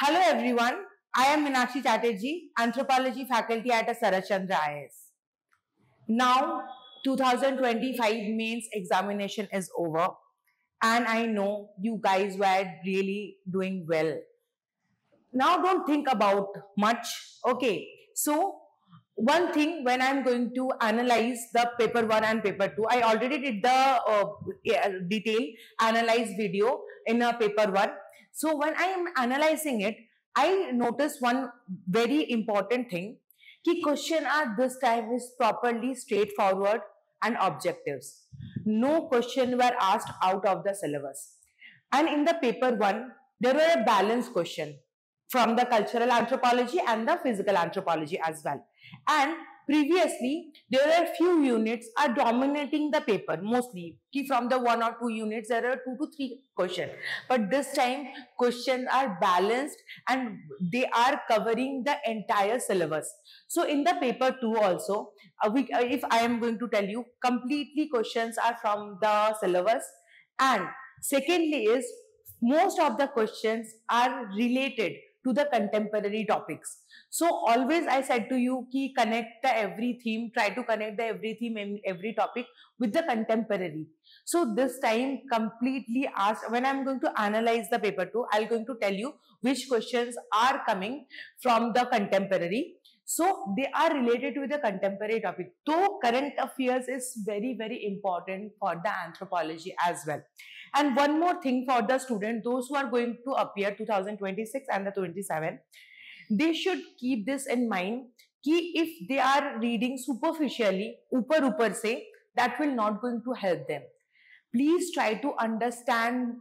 Hello everyone, I am Meenakshi Chatterjee, Anthropology faculty at Sarath Chandra IAS. Now 2025 mains examination is over and I know you guys were really doing well. Now don't think about much, okay? So one thing, when I'm going to analyze the paper 1 and paper 2, I already did the detailed analyze video in paper 1. So when I am analyzing it, I notice one very important thing, कि question are this time is properly straightforward and objectives. No question were asked out of the syllabus. And in the paper 1, there were a balanced question from the cultural anthropology and the physical anthropology as well. And previously, there were few units are dominating the paper mostly. From the 1 or 2 units, there are 2 to 3 questions. But this time, questions are balanced and they are covering the entire syllabus. So in the paper 2 also, if I am going to tell you, completely questions are from the syllabus. And secondly is, most of the questions are related to the contemporary topics. So always I said to you, ki connect the every theme, try to connect the every theme and every topic with the contemporary. So this time completely asked, when I'm going to analyze the paper 2, I'm going to tell you which questions are coming from the contemporary. So they are related to the contemporary topic. Though current affairs is very, very important for the anthropology as well. And one more thing for the student, those who are going to appear 2026 and the 27, they should keep this in mind, कि if they are reading superficially, upar se, that will not going to help them. Please try to understand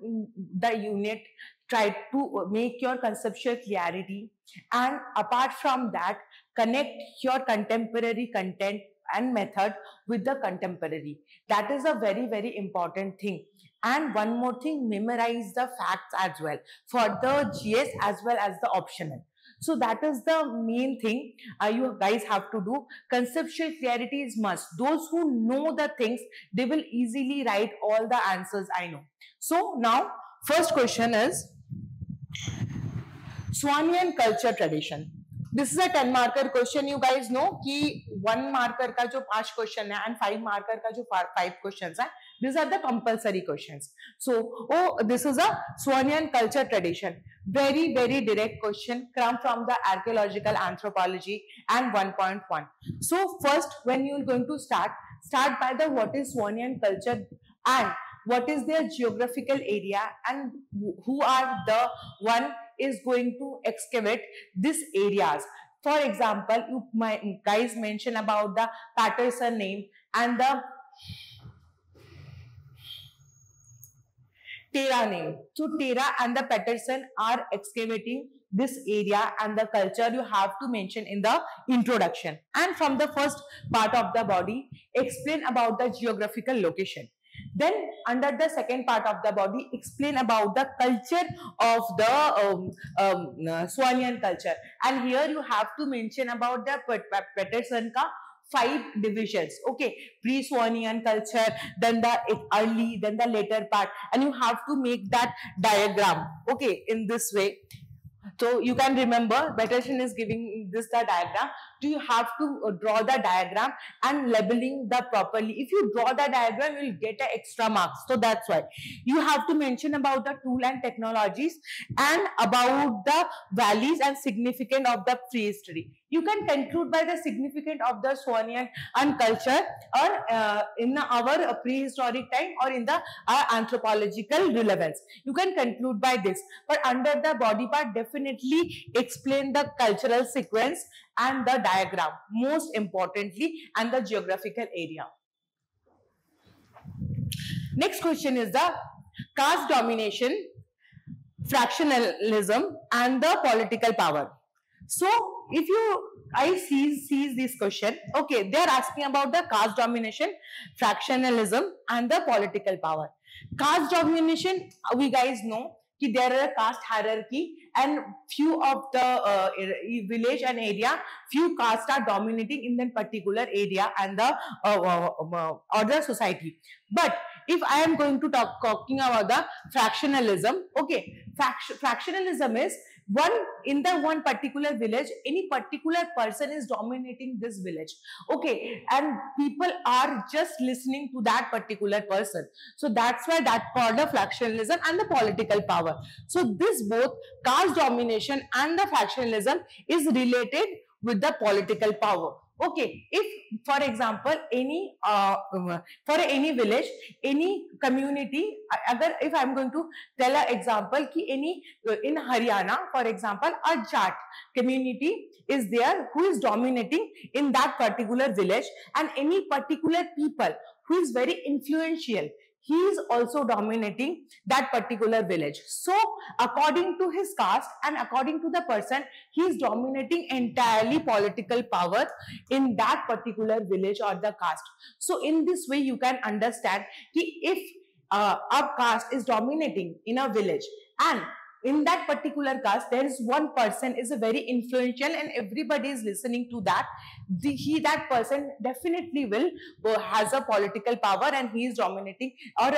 the unit, try to make your conceptual clarity, and apart from that, connect your contemporary content and method with the contemporary. That is a very, very important thing. And one more thing, memorize the facts as well for the GS as well as the optional. So that is the main thing you guys have to do. Conceptual clarity is must. Those who know the things, they will easily write all the answers, I know. So now, first question is Swannian culture tradition. This is a 10 marker question. You guys know कि 1 marker का जो 5 question है and 5 marker का जो 5 questions है, these are the compulsory questions. So, this is a Swannian culture tradition. Very, very direct question come from the archaeological anthropology and 1.1. So, first, when you are going to start by the what is Swannian culture and what is their geographical area and who are the one is going to excavate these areas. For example, you guys mention about the Patterson name and the Tera name. So Tera and the Patterson are excavating this area and the culture you have to mention in the introduction. And from the first part of the body, explain about the geographical location. Then under the second part of the body, explain about the culture of the Swannian culture. And here you have to mention about the Patterson ka 5 divisions, okay, pre-Swannian culture, then the early, then the later part, and you have to make that diagram, okay, in this way. So you can remember, Patterson is giving this the diagram. Do you have to draw the diagram and labeling the properly? If you draw the diagram, you will get an extra marks. So that's why you have to mention about the tool and technologies and about the values and significance of the prehistory. You can conclude by the significance of the Swannian culture or in our prehistoric time or in the anthropological relevance. You can conclude by this. But under the body part, definitely explain the cultural sequence and the diagram, most importantly, and the geographical area. Next question is the caste domination, fractionalism, and the political power. So, if I seize this question, okay, they are asking about the caste domination, fractionalism, and the political power. Caste domination, we guys know that there are a caste hierarchy and few of the village and area, few castes are dominating in that particular area and the other society. But if I am going to talking about the fractionalism, okay, fractionalism is in the one particular village, any particular person is dominating this village, okay, and people are just listening to that particular person. So that's why that called the factionalism and the political power. So this both caste domination and the factionalism is related with the political power. Okay, if for example any for any village, any community, agar if I'm going to tell an example ki any in Haryana, for example, a Jat community is there who is dominating in that particular village, and any particular people who is very influential, he is also dominating that particular village. So according to his caste and according to the person, he is dominating entirely political power in that particular village or the caste. So in this way you can understand कि if a caste is dominating in a village, and in that particular caste there is one person is a very influential and everybody is listening to that, that person definitely will has a political power and he is dominating or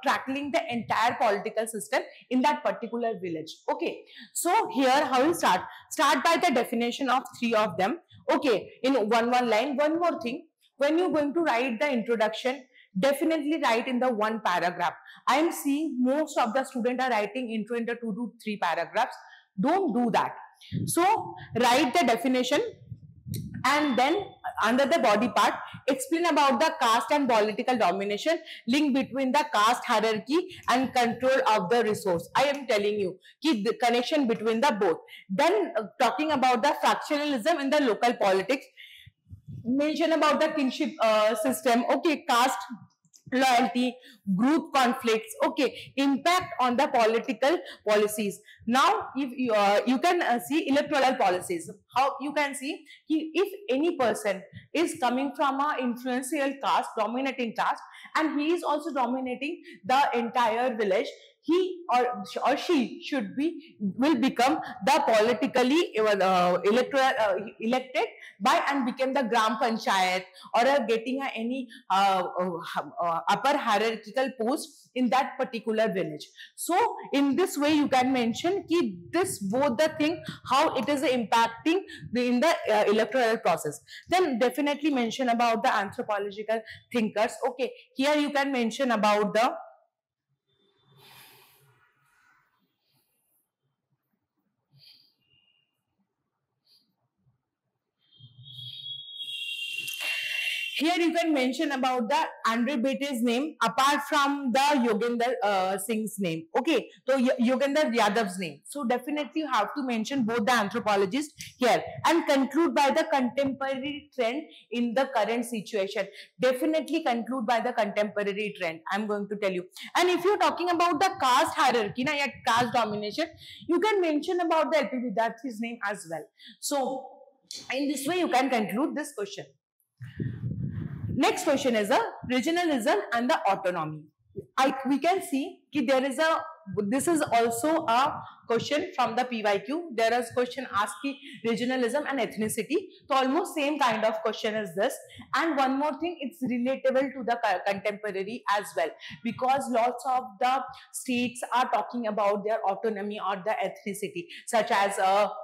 tackling the entire political system in that particular village. Okay, so here how we start by the definition of three of them. Okay, in one line. One more thing, when you're going to write the introduction, definitely write in the one paragraph. I am seeing most of the students are writing intro into 2 to 3 paragraphs. Don't do that. So write the definition and then under the body part explain about the caste and political domination, link between the caste hierarchy and control of the resource. I am telling you ki the connection between the both. Then talking about the factionalism in the local politics, mention about the kinship system, okay, caste loyalty, group conflicts, okay, impact on the political policies. Now if you can see electoral policies, how you can see if any person is coming from a influential caste, dominating caste, and he is also dominating the entire village, he or she will become the politically elected by and become the gram panchayat or getting any upper hierarchical post in that particular village. So in this way you can mention ki this both the thing how it is impacting in the electoral process. Then definitely mention about the anthropological thinkers. Okay, here you can mention about the here you can mention about the Andre Bete's name apart from the Yogendra Singh's name. Okay, so Yogendra Yadav's name. So definitely you have to mention both the anthropologists here and conclude by the contemporary trend in the current situation. Definitely conclude by the contemporary trend. I'm going to tell you. And if you're talking about the caste hierarchy, na, yet caste domination, you can mention about the LP Vidyarthi's name as well. So in this way you can conclude this question. Next question is a regionalism and the autonomy. We can see that this is also a question from the PYQ. There is question asking regionalism and ethnicity. So almost same kind of question as this. And one more thing, it's relatable to the contemporary as well, because lots of the states are talking about their autonomy or the ethnicity, such as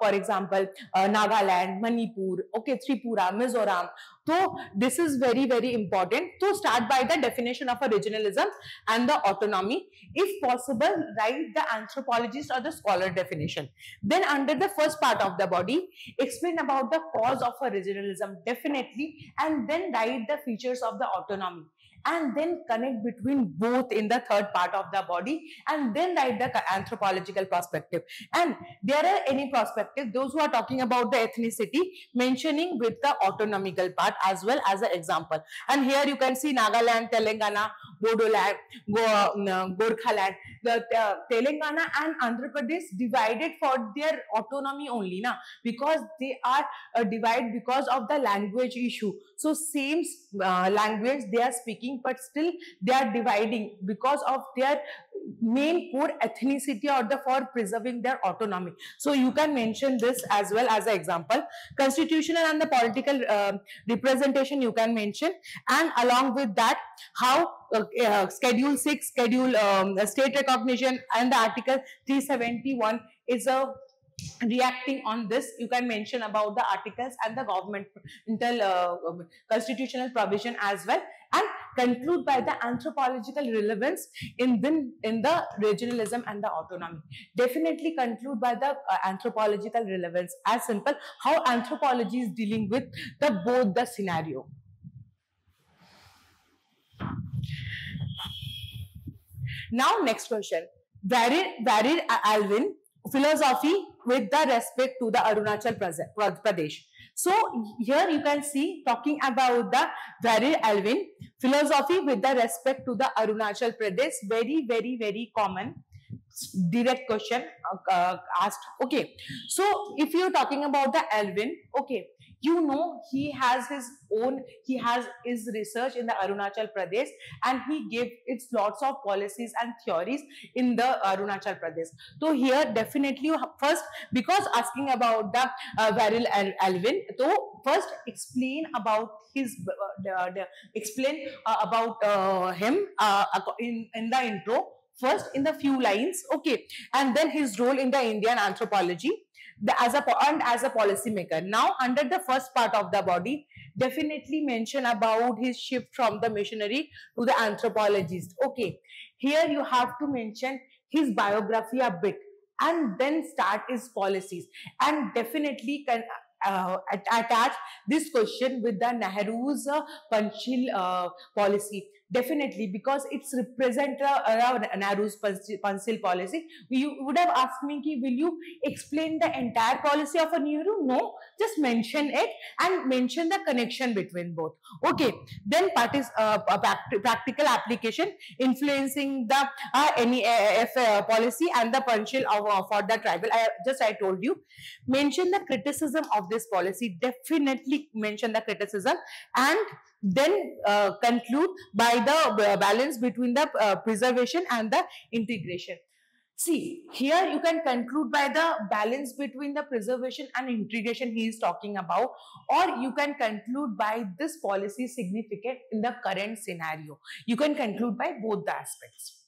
for example Nagaland, Manipur, okay, Tripura, Mizoram. So this is very, very important. So start by the definition of a regionalism and the autonomy. If possible, write the anthropologist or the scholar definition. Then under the first part of the body, explain about the cause of a regionalism, definitely, and then write the features of the autonomy. And then connect between both in the third part of the body, and then write the anthropological perspective. And there are any perspective, those who are talking about the ethnicity, mentioning with the autonomical part as well as an example. And here you can see Nagaland, Telangana, Bodoland, Gorkhaland. The Telangana and Andhra Pradesh divided for their autonomy only, na, because they are divided because of the language issue. So same language they are speaking, but still they are dividing because of their main core ethnicity or for preserving their autonomy. So you can mention this as well as an example. Constitutional and the political representation you can mention, and along with that how Schedule 6, Schedule state recognition and the Article 371 is a reacting on this, you can mention about the articles and the governmental constitutional provision as well, and conclude by the anthropological relevance in the regionalism and the autonomy. Definitely conclude by the anthropological relevance, as simple how anthropology is dealing with the both the scenario. Now next question, Varid Alvin, philosophy with the respect to the Arunachal Pradesh. So here you can see talking about the Varid Alvin, philosophy with the respect to the Arunachal Pradesh. Very common direct question asked. Okay, so if you're talking about the Alvin, okay, you know he has his research in the Arunachal Pradesh, and he gave its lots of policies and theories in the Arunachal Pradesh. So here definitely first, because asking about the Varid Alvin, so first explain about his explain about him in the intro, first in the few lines, okay, and then his role in the Indian anthropology as a policy maker. Now under the first part of the body, definitely mention about his shift from the missionary to the anthropologist. Okay, here you have to mention his biography a bit, and then start his policies, and definitely can attach this question with the Nehru's Panchil policy. Definitely, because it's represent Nehru's Panchil policy. You would have asked me, will you explain the entire policy of a Nehru? No, just mention it and mention the connection between both. Okay, then practical application influencing the NEF policy and the Panchil for the tribal. I told you, mention the criticism of this policy. Definitely mention the criticism, and then conclude by the balance between the preservation and the integration. See, here you can conclude by the balance between the preservation and integration he is talking about, or you can conclude by this policy significant in the current scenario. You can conclude by both the aspects.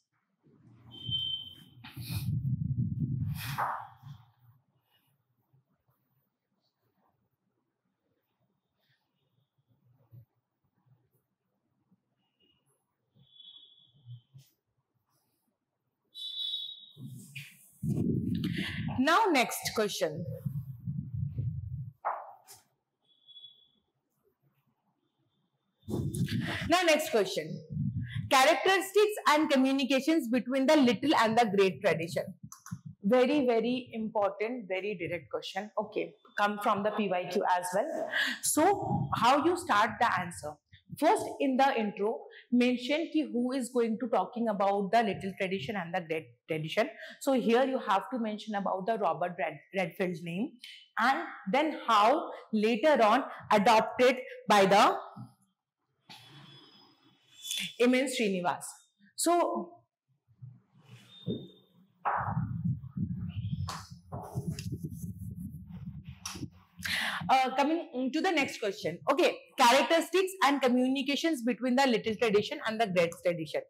Now next question. Now next question. Characteristics and communications between the little and the great tradition. Very important, very direct question. Okay, come from the PYQ as well. So how you start the answer? First, in the intro, mention who is going to talking about the little tradition and the great tradition. So here you have to mention about the Robert Redfield's name, and then how later on adopted by the M.N. Srinivas. So coming to the next question. Okay, characteristics and communications between the little tradition and the great tradition.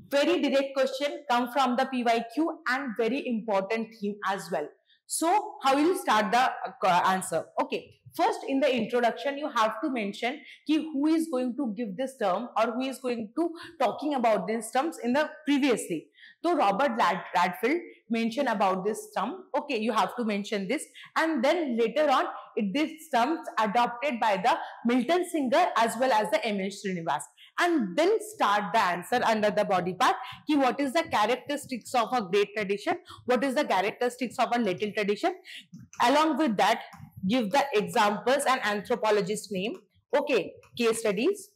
Very direct question, come from the PYQ, and very important theme as well. So how will you start the answer? Okay, first in the introduction you have to mention who is going to give this term, or who is going to talking about these terms in the previously. So Robert Redfield mention about this term. Okay, you have to mention this, and then later on this terms adopted by the Milton Singer as well as the M.N. Srinivas, and then start the answer under the body part. What is the characteristics of a great tradition? What is the characteristics of a little tradition? Along with that, give the examples and anthropologist name. Okay, case studies.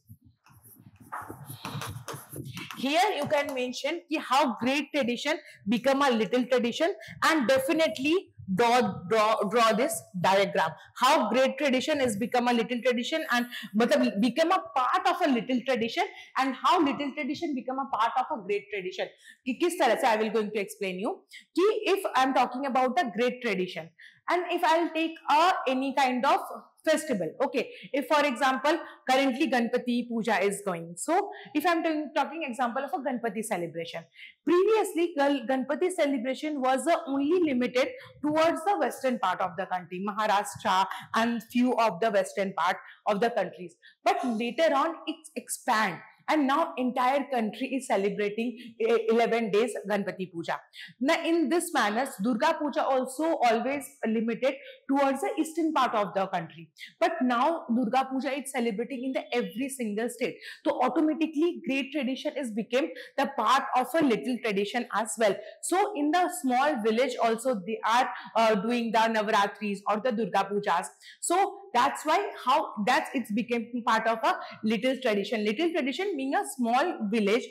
Here you can mention how great tradition become a little tradition, and definitely draw this diagram. How great tradition has become a little tradition, and become a part of a little tradition, and how little tradition become a part of a great tradition. किस तरह से I will going to explain you. If I am talking about the great tradition, and if I will take any kind of festival. Okay, if for example currently Ganpati Puja is going, so if I'm talking example of a Ganpati celebration, previously Ganpati celebration was only limited towards the western part of the country, Maharashtra and few of the western part of the countries, but later on it's expand and now entire country is celebrating 11 days Ganpati Puja. Now in this manner, Durga Puja also always limited towards the eastern part of the country, but now Durga Puja is celebrating in the every single state, so automatically great tradition is became the part of a little tradition as well. So in the small village also they are doing the Navaratris or the Durga Pujas, so that's why it's became part of a little tradition being a small village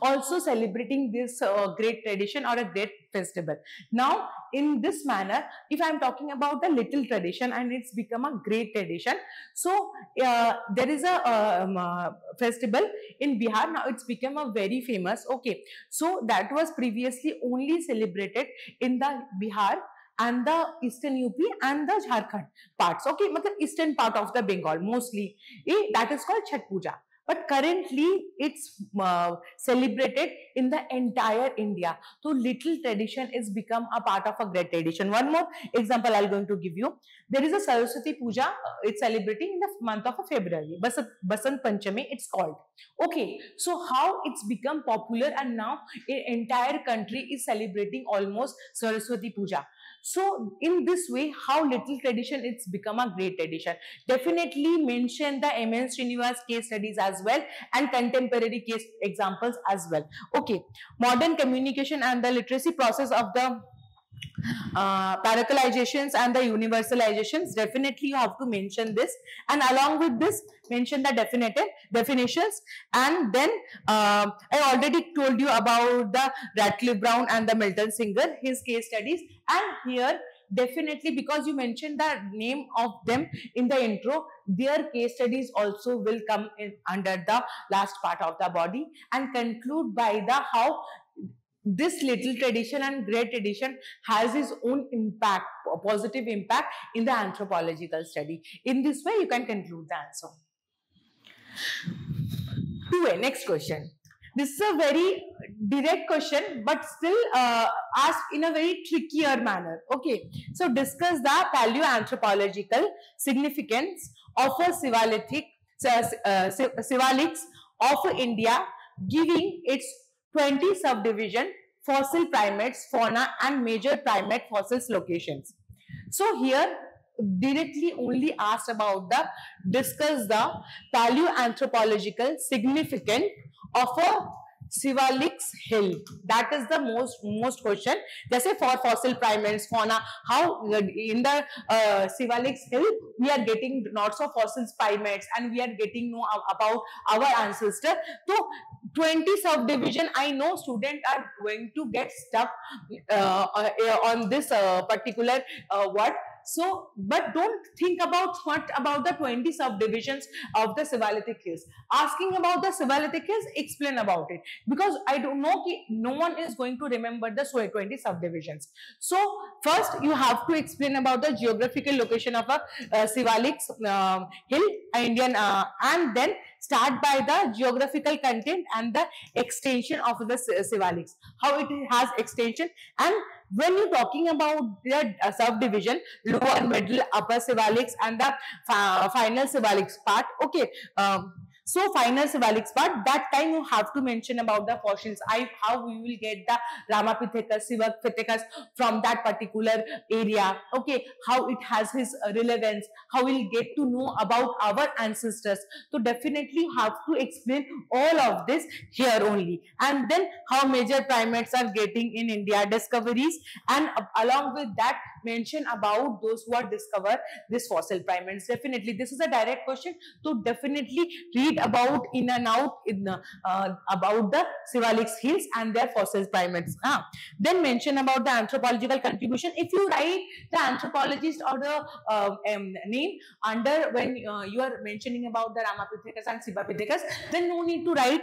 also celebrating this great tradition or a great festival. Now in this manner, if I'm talking about the little tradition and it's become a great tradition, so there is a festival in Bihar, now it's become a very famous. Okay, so that was previously only celebrated in the Bihar and the eastern UP and the Jharkhand parts. Okay, matlab eastern part of the Bengal mostly, that is called Chhath Puja. But currently it's celebrated in the entire India. So little tradition is become a part of a great tradition. One more example I'm going to give you. There is a Saraswati Puja, it's celebrating in the month of February. Basant Panchami it's called. Okay, so how it's become popular and now entire country is celebrating almost Saraswati Puja. So in this way, how little tradition it's become a great tradition. Definitely mention the M.N. Srinivas case studies as well and contemporary case examples as well. Okay, modern communication and the literacy process of the paracolizations and the universalizations, definitely you have to mention this, and along with this mention the definitions, and then I already told you about the Radcliffe Brown and the Milton Singer, his case studies, and here definitely because you mentioned the name of them in the intro, their case studies also will come in under the last part of the body, and conclude by the how this little tradition and great tradition has its own impact, positive impact in the anthropological study. In this way, you can conclude the answer. 2A, next question. This is a very direct question, but still asked in a very trickier manner. Okay, so discuss the paleoanthropological significance of a Sivalix of India, giving its 20 subdivision, fossil primates, fauna and major primate fossils locations. So here directly only asked about the discuss the paleoanthropological significance of a Sivalix hill. That is the most question. Just for fossil primates, fauna, how in the Sivalix hill we are getting lots of fossil primates and we are getting know about our ancestor. So 20 subdivision, I know students are going to get stuck on this particular word. So, but don't think about what about the 20 subdivisions of the Sivalithic hills. Asking about the Sivalithic hills, explain about it, because I don't know no one is going to remember the 20 subdivisions. So first you have to explain about the geographical location of a Sivalix hill, Indian, and then start by the geographical content and the extension of the Sivalix, how it has extension. And when you're talking about the subdivision, lower, middle, upper Sivalix and the final Sivalix part, okay, so final Sivalix part, that time you have to mention about the fossils, how we will get the Ramapithecus, Sivapithecus from that particular area, okay, how it has his relevance, how we'll get to know about our ancestors. So definitely you have to explain all of this here only, and then how major primates are getting in India, discoveries, and along with that mention about those who are discovered this fossil primates. Definitely this is a direct question, so definitely read read about in and out about the Siwalik hills and their fossil primates. Then mention about the anthropological contribution. If you write the anthropologist or the name under when you are mentioning about the Ramapithecus and Sibapithecus, then no need to write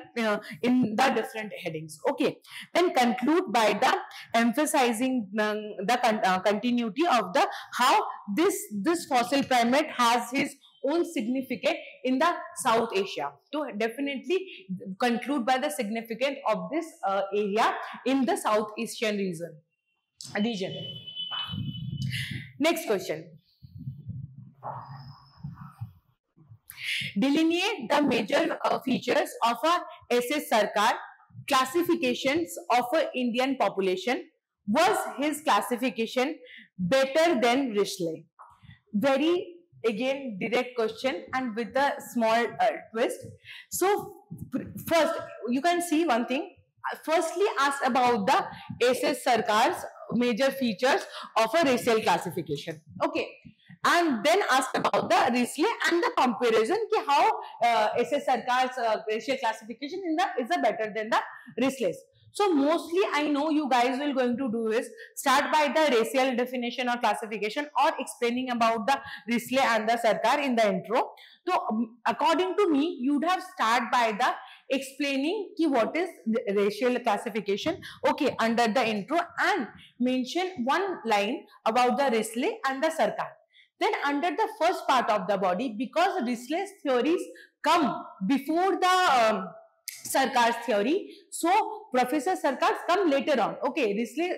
in the different headings. Okay. Then conclude by the emphasizing the continuity of the how this fossil primate has his own significance in the South Asia. So definitely conclude by the significance of this area in the South Asian region. Next question. Delineate the major features of a SS Sarkar classifications of an Indian population. Was his classification better than Risley? Very again direct question and with a small twist. So first you can see one thing. Firstly asked about the SS Sarkar's major features of a racial classification. Okay. And then asked about the Risley and the comparison ki how SS Sarkar's racial classification is better than the Risley's. So mostly I know you guys will going to do is start by the racial definition or classification or explaining about the Risley and the Sarkar in the intro. So according to me, you'd have start by the explaining ki what is the racial classification, okay, under the intro, and mention one line about the Risley and the Sarkar. Then under the first part of the body, because Risley's theories come before the Sarkar's theory, so Professor Sarkar's come later on. Okay, Risley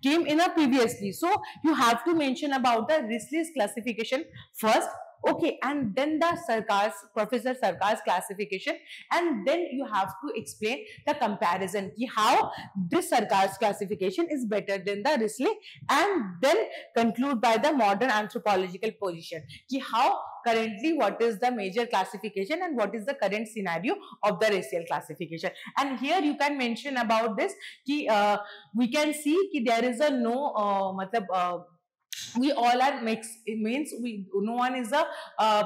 came in a previously, so you have to mention about the Risley's classification first. Okay, and then the Professor Sarkar's classification, and then you have to explain the comparison ki how this Sarkar's classification is better than the Risley, and then conclude by the modern anthropological position ki how currently what is the major classification and what is the current scenario of the racial classification. And here you can mention about this ki we can see ki there is a no we all are mixed. It means no one is a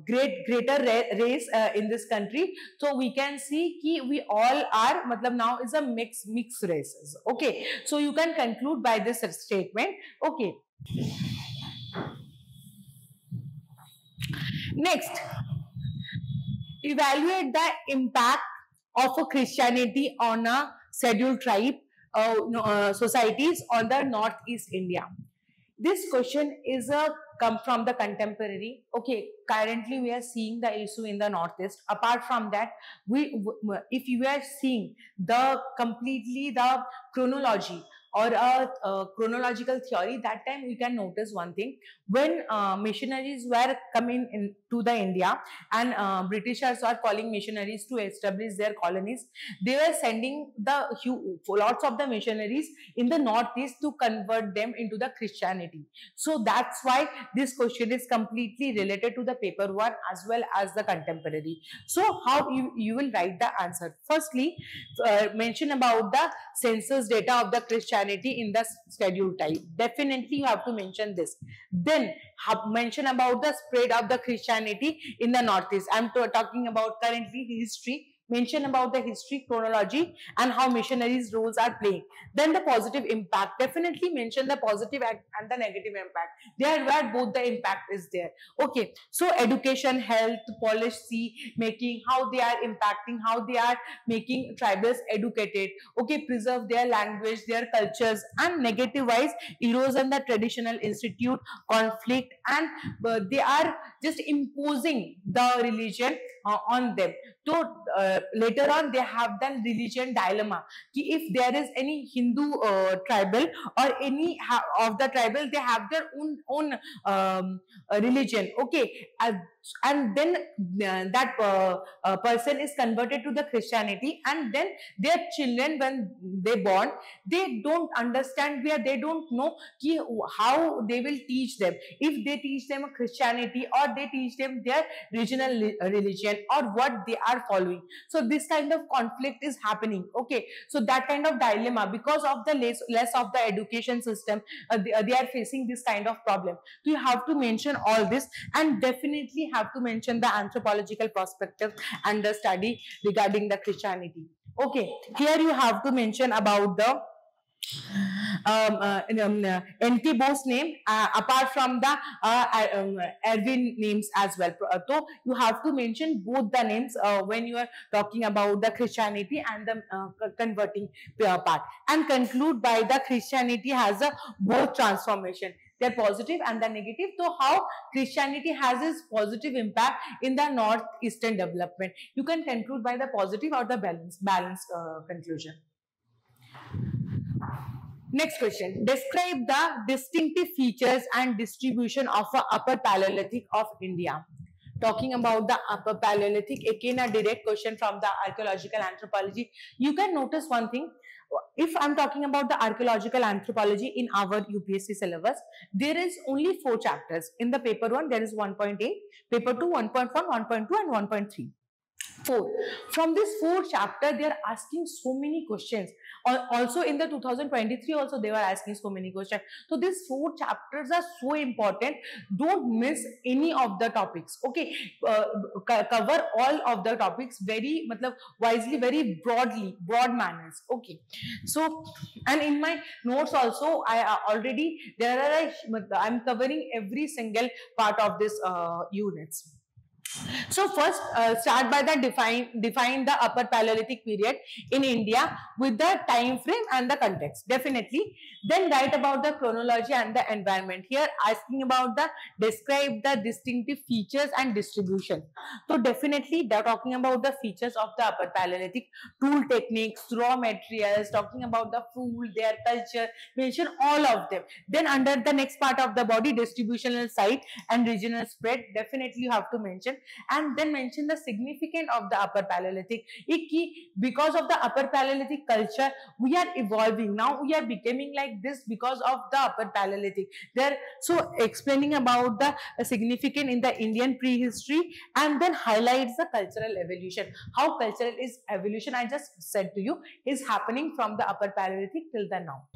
greater race in this country. So we can see ki we all are now is a mixed races. Okay, so you can conclude by this statement. Okay. Next, evaluate the impact of a Christianity on a scheduled tribe societies on the Northeast India. This question is come from the contemporary. Okay, currently we are seeing the issue in the Northeast. Apart from that, if you are seeing the completely the chronology or a chronological theory, that time we can notice one thing. When missionaries were coming into the India and Britishers were calling missionaries to establish their colonies, they were sending lots of the missionaries in the Northeast to convert them into the Christianity. So that's why this question is completely related to the paper one as well as the contemporary. So how you will write the answer? Firstly, mention about the census data of the Christianity in the scheduled type. Definitely you have to mention this. Then mention about the spread of the Christianity in the Northeast. I'm talking about currently history. Mention about the history, chronology, and how missionaries' roles are playing. Then the positive impact. Definitely mention the positive and the negative impact. There where both the impact is there. Okay, so education, health, policy making, how they are impacting, how they are making tribals educated. Okay, preserve their language, their cultures, and negative wise erosion the traditional institute, conflict, and they are just imposing the religion on them. So later on they have done religion dilemma. If there is any Hindu tribal or any of the tribal, they have their own religion. Okay, and then that person is converted to the Christianity, and then their children, when they born, they don't understand where they don't know how they will teach them. If they teach them a Christianity or they teach them their regional religion or what they are following. So this kind of conflict is happening. Okay, so that kind of dilemma, because of the less of the education system, they are facing this kind of problem. So you have to mention all this, and definitely have to mention the anthropological perspective and the study regarding the Christianity. Okay, here you have to mention about the N.K. Bose name apart from the Erwin names as well. So you have to mention both the names when you are talking about the Christianity and the converting part, and conclude by the Christianity has a both transformation. They're positive and the negative. So how Christianity has its positive impact in the northeastern development. You can conclude by the positive or the balanced conclusion. Next question. Describe the distinctive features and distribution of the Upper Paleolithic of India. Talking about the Upper Paleolithic, again a direct question from the archaeological anthropology. You can notice one thing. If I'm talking about the archaeological anthropology in our UPSC syllabus, there is only 4 chapters. In the paper 1, there is 1.8, paper 2, 1.1, 1.2 and 1.3. 4. From this 4 chapter, they are asking so many questions. Also in the 2023 also they were asking so many questions. So these 4 chapters are so important. Don't miss any of the topics. Okay, cover all of the topics very wisely, very broad manners. Okay, so and in my notes also I already I'm covering every single part of this units. So first start by the define the Upper Paleolithic period in India with the time frame and the context, definitely. Then write about the chronology and the environment. Here asking about the describe the distinctive features and distribution. So definitely they're talking about the features of the Upper Paleolithic, tool techniques, raw materials, talking about the food, their culture, mention all of them. Then under the next part of the body, distributional site and regional spread, definitely you have to mention. And then mention the significance of the Upper Paleolithic. Because of the Upper Paleolithic culture, we are evolving. Now we are becoming like this because of the Upper Paleolithic. They're so explaining about the significance in the Indian prehistory, and then highlights the cultural evolution. How cultural is evolution, I just said to you, is happening from the Upper Paleolithic till the now.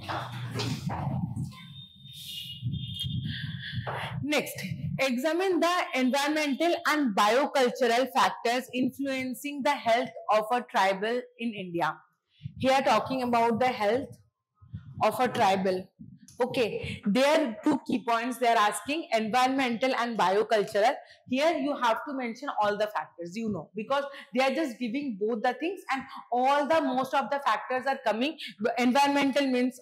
Next, examine the environmental and biocultural factors influencing the health of a tribal in India. Here talking about the health of a tribal. Okay, there are 2 key points they are asking, environmental and biocultural. Here you have to mention all the factors, you know, because they are just giving both the things, and all the most of the factors are coming. Environmental means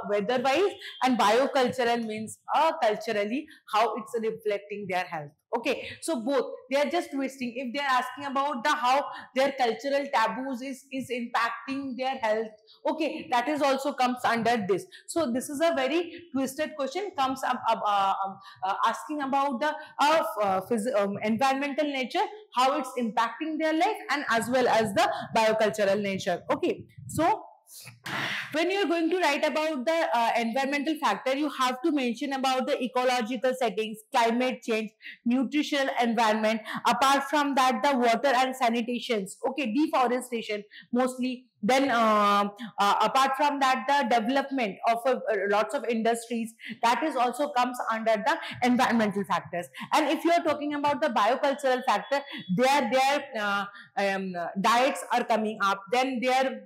weather wise, and biocultural means culturally how it's reflecting their health. Okay, so both they are just twisting. If they are asking about the how their cultural taboos is impacting their health, okay, that is also comes under this. So this is a very twisted question, comes up asking about the environmental nature, how it's impacting their life, and as well as the biocultural nature. Okay, so when you are going to write about the environmental factor, you have to mention about the ecological settings, climate change, nutritional environment. Apart from that, the water and sanitations. Okay, deforestation mostly. Then apart from that, the development of lots of industries, that is also comes under the environmental factors. And if you are talking about the biocultural factor, their diets are coming up, then their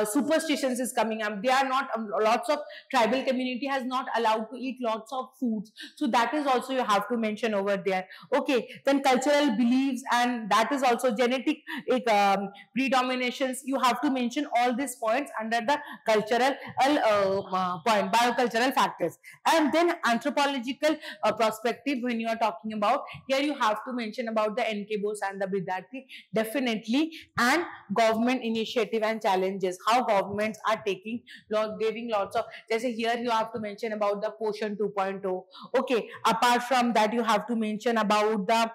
superstitions is coming up. They are not lots of tribal community has not allowed to eat lots of foods, so that is also you have to mention over there. Okay, then cultural beliefs, and that is also genetic predominations. You have to mention all these points under the cultural point, biocultural factors. And then anthropological perspective, when you are talking about, here you have to mention about the N.K. Bose and the Bidyarthi, definitely, and government initiative and challenges, how governments are giving lots of, here you have to mention about the Poshan 2.0. Okay, apart from that, you have to mention about the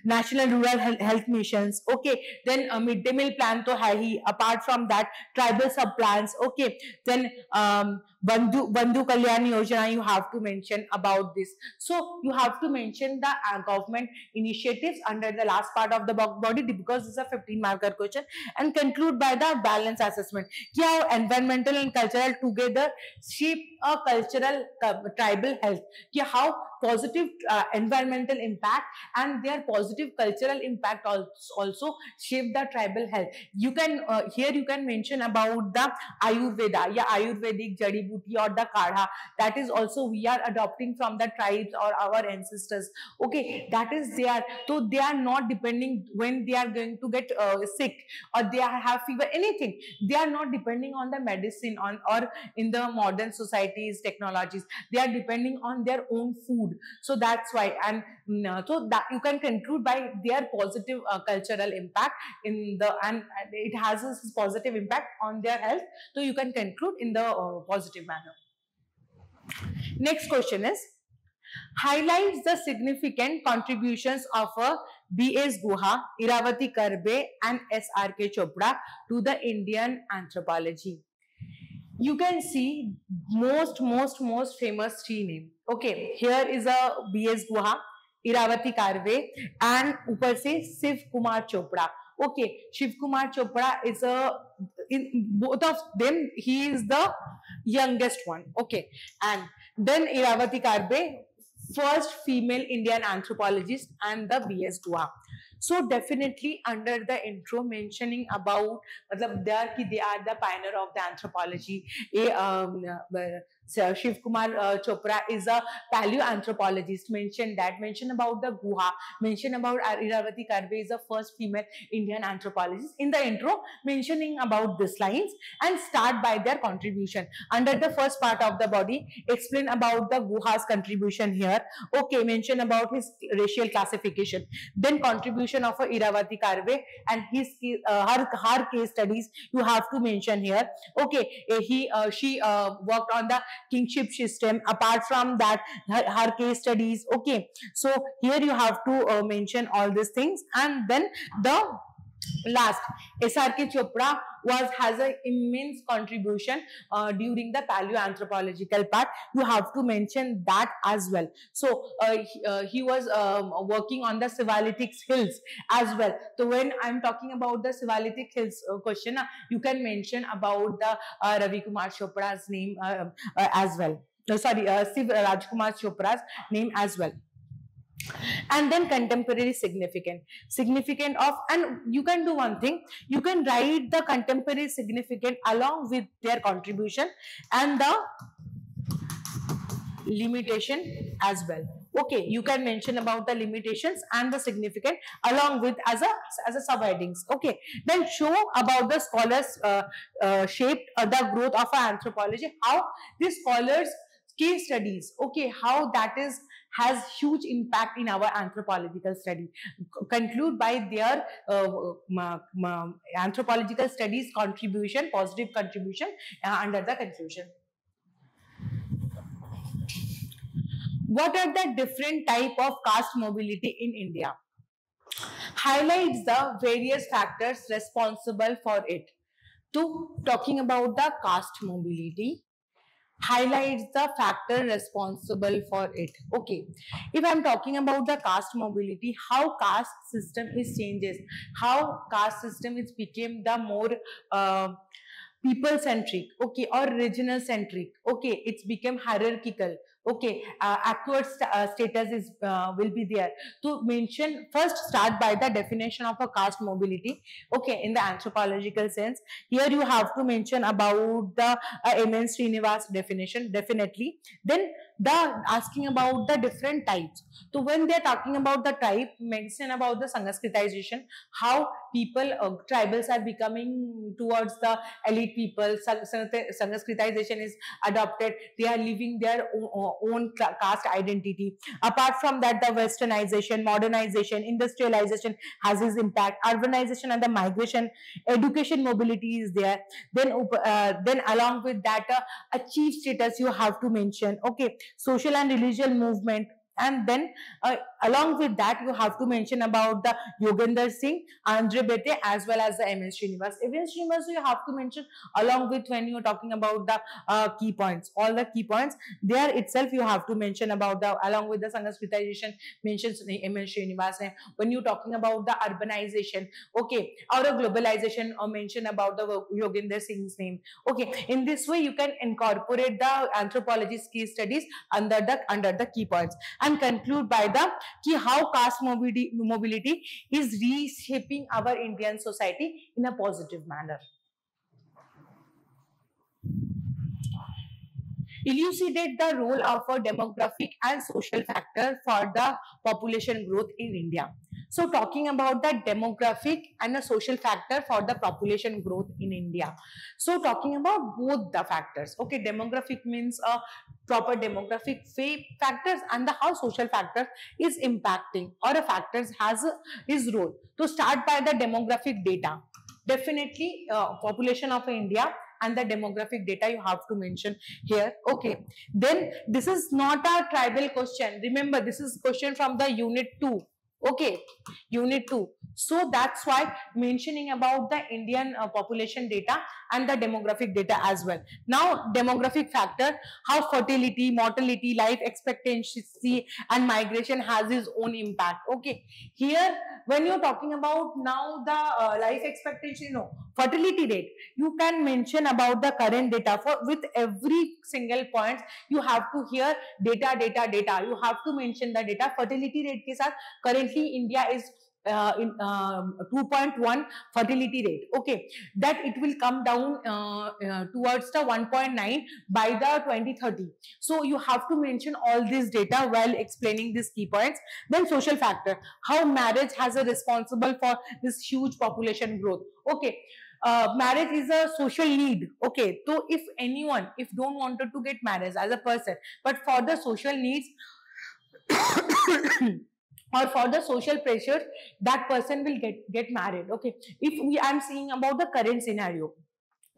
National Rural Health Missions. Okay, then midday meal plan to hai hi. Apart from that, tribal sub plans. Okay, then Bandhu Kalyan Yojana, you have to mention about this. So you have to mention the government initiatives under the last part of the body, because this is a 15 marker question, and conclude by the balance assessment. How environmental and cultural together shape a cultural tribal health. How positive environmental impact and their positive cultural impact also shape the tribal health. You can here you can mention about the Ayurveda, Ayurvedic jadi booty or the kadha, that is also we are adopting from the tribes or our ancestors. Okay, that is there. So they are not depending when they are going to get sick or they have fever, anything. They are not depending on the medicine or in the modern societies technologies. They are depending on their own food. So that's why, and so that you can conclude by their positive cultural impact in the, and it has a positive impact on their health. So you can conclude in the positive manner. Next question is, highlights the significant contributions of B.S. Guha, Iravati Karve and S.R.K. Chopra to the Indian anthropology. You can see most famous three name. Okay, here is a B.S. Guha, Iravati Karve, and ऊपर से Shiv Kumar Chopra. Okay, Shiv Kumar Chopra is in both of them, he is the youngest one. Okay, and then Iravati Karve, first female Indian anthropologist, and the B.S. Guha. So definitely under the intro mentioning about, they are the pioneer of the anthropology. Shiv Kumar Chopra is a paleoanthropologist. Mention about the Guha, mention about Iravati Karve is the first female Indian anthropologist. In the intro, mentioning about these lines and start by their contribution. Under the first part of the body, explain about the Guha's contribution here. Okay, mention about his racial classification. Then contribution of Iravati Karve and his her case studies you have to mention here. Okay, she worked on the kingship system. Apart from that, her case studies. Okay, so here you have to mention all these things. And then the last, S.R.K. Chopra has an immense contribution during the paleoanthropological part. You have to mention that as well. So he was working on the Sivalitic hills as well. So when I'm talking about the Sivalitic hills question, you can mention about the Ravi Kumar Chopra's name as well. Shiv Rajkumar Chopra's name as well. And then contemporary significant of, and you can do one thing, you can write the contemporary significant along with their contribution and the limitation as well. Okay, you can mention about the limitations and the significant along with as a subheadings. Okay, then show about the scholars shaped the growth of anthropology, how these scholars case studies, okay, how that has huge impact in our anthropological study. Conclude by their anthropological studies contribution, positive contribution under the conclusion. What are the different type of caste mobility in India? Highlights the various factors responsible for it. So, talking about the caste mobility, highlights the factor responsible for it. Okay, if I'm talking about the caste mobility, how caste system is changes, how caste system is became the more people centric, okay, or regional centric. Okay, it's become hierarchical. Okay, acquired status is will be there. To mention, first start by the definition of a caste mobility. Okay, in the anthropological sense, here you have to mention about the M.N. Srinivas definition, definitely. Then the asking about the different types. So when they are talking about the type, mention about the Sanskritization, how people, tribals are becoming towards the elite people. Sanskritization is adopted. They are living their own caste identity. Apart from that, the westernization, modernization, industrialization has its impact. Urbanization and the migration, education mobility is there. Then along with that, achieve status you have to mention. Okay, social and religious movement And then along with that, you have to mention about the Yogendra Singh, Andre Bete, as well as the MS Srinivas. MS Srinivas you have to mention along with when you are talking about the key points, all the key points there itself you have to mention about the, along with the Sanskritization mentions MS Srinivas name. When you're talking about the urbanization, okay, or a globalization, or mention about the Yogendra Singh's name. Okay, in this way you can incorporate the anthropology case studies under the key points, and conclude by the ki how caste mobility is reshaping our Indian society in a positive manner. Elucidate the role of a demographic and social factor for the population growth in India. So talking about the demographic and the social factor for the population growth in India. So talking about both the factors. Okay, demographic means a proper demographic factors, and the how social factor is impacting, or a factors has his role. To start by the demographic data, definitely population of India and the demographic data you have to mention here. Okay, then this is not a tribal question. Remember, this is question from the unit 2. Okay, unit 2. So that's why mentioning about the Indian population data and the demographic data as well. Now, demographic factor, how fertility, mortality, life expectancy and migration has its own impact. Okay, here when you're talking about now the life expectancy, no, fertility rate, you can mention about the current data. For with every single point you have to hear data. You have to mention the data. Fertility rate ke sath currently India is in 2.1 fertility rate. Okay, that it will come down towards the 1.9 by the 2030. So you have to mention all this data while explaining these key points. Then social factor, how marriage has a responsible for this huge population growth. Okay, marriage is a social need. Okay, so if anyone don't wanted to get married as a person, but for the social needs or for the social pressure, that person will get married. Okay, if I'm seeing about the current scenario,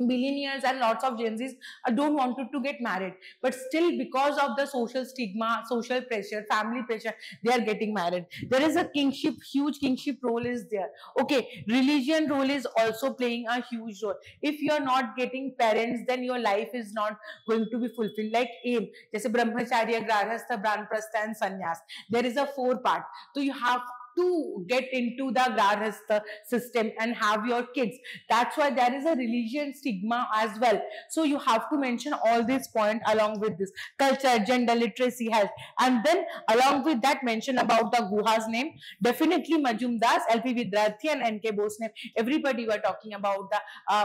billionaires and lots of Gen Zs don't wanted to get married, but still because of the social stigma, social pressure, family pressure, they are getting married. There is a kingship, huge kingship role is there. Okay, religion role is also playing a huge role. If you are not getting parents, then your life is not going to be fulfilled. Like aim, जैसे ब्रह्मचर्य, grahastha, banprastha and sannyas. There is a 4 part. So you have to get into the grahastha system and have your kids. That's why there is a religion stigma as well. So you have to mention all these points along with this culture, gender, literacy, health, and then along with that mention about the Guha's name. Definitely Majumdar, LP Vidyarthi and NK Bose name. Everybody were talking about the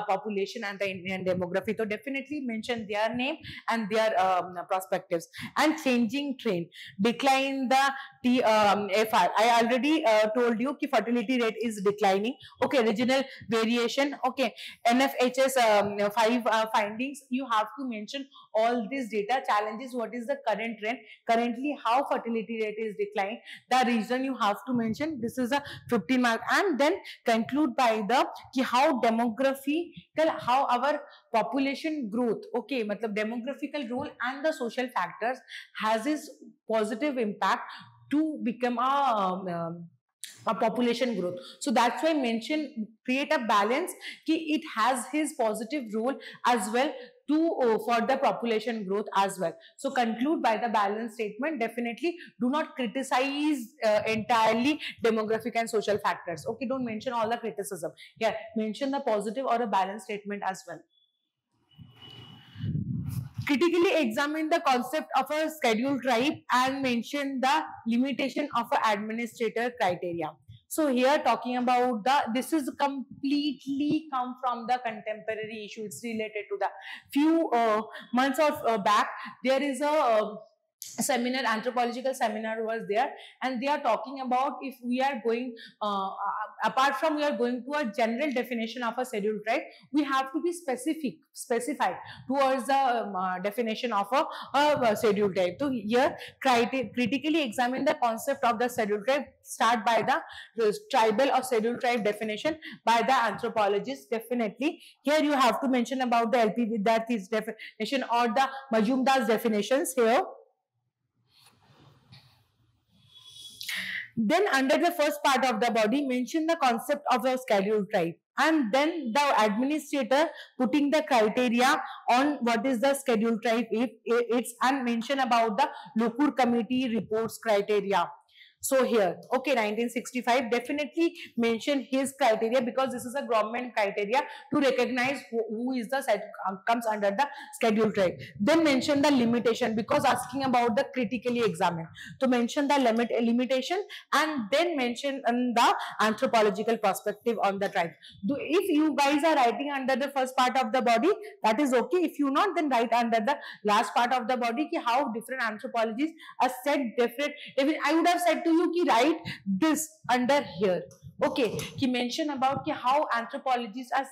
population and the Indian demography. So definitely mention their name and their perspectives. And changing trend, decline the FR. I already told you कि fertility rate is declining. Okay, regional variation. Okay, NFHS 5 findings. You have to mention all these data. Challenges, what is the current trend, currently how fertility rate is declining, the reason you have to mention. This is a 15 mark. And then conclude by the कि how demographical, how our population growth, okay, matlab demographical role and the social factors has its positive impact to become a population growth. So that's why I mention create a balance कि it has his positive role as well to for the population growth as well. So conclude by the balance statement. Definitely do not criticize entirely demographic and social factors. Okay, don't mention all the criticism. Yeah, mention the positive or a balance statement as well. Critically examine the concept of a scheduled tribe and mention the limitation of an administrator criteria. So here talking about this is completely come from the contemporary issue. It's related to the few months of back. There is a seminar, anthropological seminar was there, and they are talking about if we are going apart from we are going to a general definition of a scheduled tribe, we have to be specified towards the definition of a scheduled tribe. So here critically examine the concept of the scheduled tribe. Start by the tribal or scheduled tribe definition by the anthropologists. Definitely here you have to mention about the LP Vidyarthi's definition or the Majumdar's definitions here. Then under the first part of the body, mention the concept of a scheduled tribe, and then the administrator putting the criteria on what is the scheduled tribe, if it's, and mention about the Lokur committee reports criteria. So here, okay, 1965, definitely mention his criteria, because this is a government criteria to recognize who is the comes under the scheduled tribe. Then mention the limitation, because asking about the critically examined. To mention the limitation, and then mention the anthropological perspective on the tribe. If you guys are writing under the first part of the body, that is okay. If you not, then write under the last part of the body how different anthropologies are said different. I would have said to you ki write this under here. Okay, he mentioned about how anthropologists are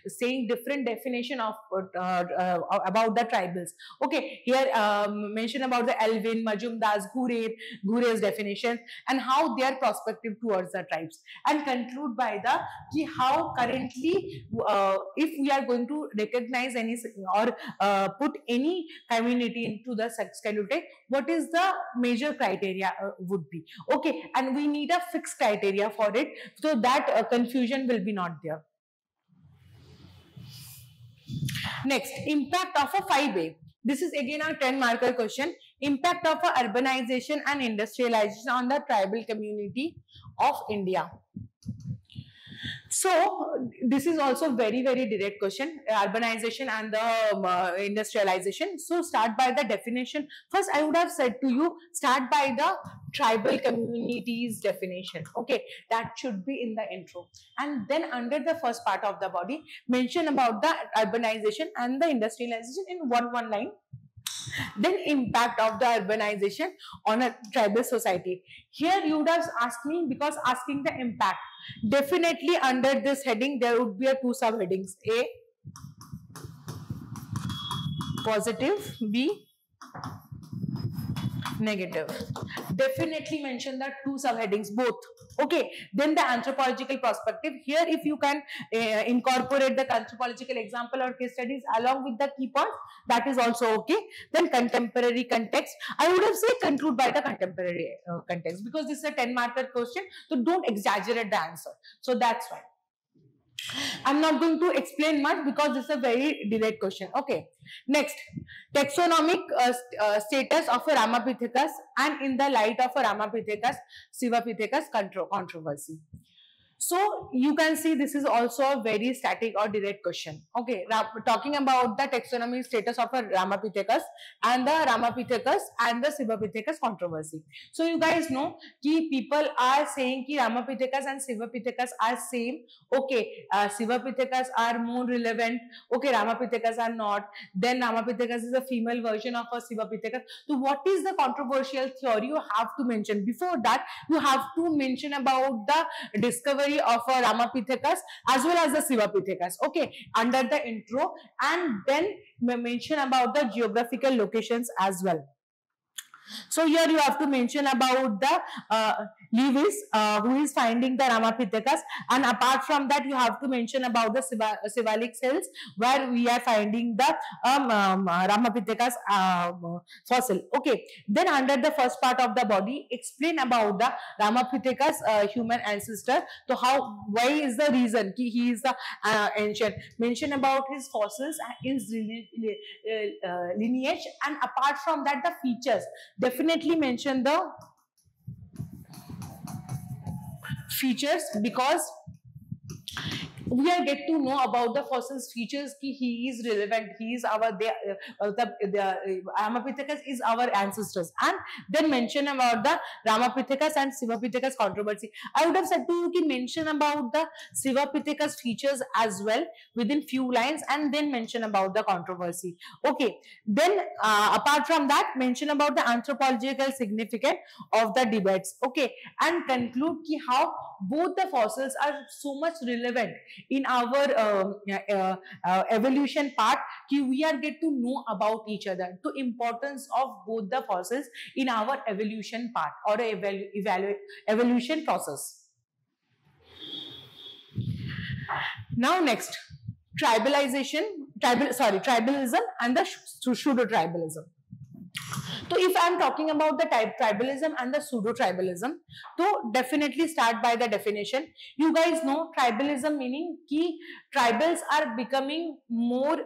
saying different definition of about the tribals. Okay, here mention about the Elvin, Majumdar's, Ghure's definition, and how their perspective towards the tribes, and conclude by the how currently if we are going to recognize any or put any community into the scheduled tribe, what is the major criteria would be. Okay, and we need a fixed criteria for it, so that confusion will be not there. Next, impact of a 5A. This is again a 10 marker question. Impact of a urbanization and industrialization on the tribal community of India. So this is also very direct question, urbanization and the industrialization. So start by the definition. First I would have said to you, start by the tribal communities definition. Okay, that should be in the intro, and then under the first part of the body, mention about the urbanization and the industrialization in one line. Then impact of the urbanization on a tribal society. Here you would have asked me, because asking the impact, definitely under this heading there would be a two subheadings: A, positive; B, negative. Definitely mention the two subheadings both. Okay, then the anthropological perspective. Here if you can incorporate the anthropological example or case studies along with the key points, that is also okay. Then contemporary context, I would have said conclude by the contemporary context, because this is a 10 marker question, so don't exaggerate the answer. So that's why I'm not going to explain much, because this is a very direct question. Okay, next, taxonomic status of a Ramapithecus, and in the light of a Ramapithecus Sivapithecus controversy. So you can see this is also a very static or direct question. Okay, talking about the taxonomic status of a Ramapithecus and the Ramapithecus and the Sivapithecus controversy. So you guys know कि people are saying कि Ramapithecus and Sivapithecus are same. Okay, Sivapithecus are more relevant. Okay, Ramapithecus are not. Then Ramapithecus is a female version of a Sivapithecus. So what is the controversial theory you have to mention? Before that, you have to mention about the discovery of a Ramapithecus as well as the Sivapithecus. Okay, under the intro, and then mention about the geographical locations as well. So here you have to mention about the Lewis who is finding the Ramapithecus, and apart from that you have to mention about the Siwalik Hills where we are finding the Ramapithecus fossil. Okay, then under the first part of the body, explain about the Ramapithecus human ancestor. So why is the reason he is the ancient, mention about his fossils and his lineage, and apart from that the features. Definitely mention the features, because we are get to know about the fossils features ki he is relevant, he is our the Ramapithecus is our ancestors, and then mention about the Ramapithecus and Sivapithecus controversy. I would have said to you ki mention about the Sivapithecus features as well within few lines, and then mention about the controversy. Okay, then apart from that, mention about the anthropological significance of the debates. Okay, and conclude ki how both the fossils are so much relevant in our evolution part, ki we are get to know about each other, the importance of both the fossils in our evolution part or evolution process. Now next, tribalism and the pseudo tribalism. So if I am talking about the tribalism and the pseudo tribalism, so definitely start by the definition. You guys know tribalism meaning ki tribals are becoming more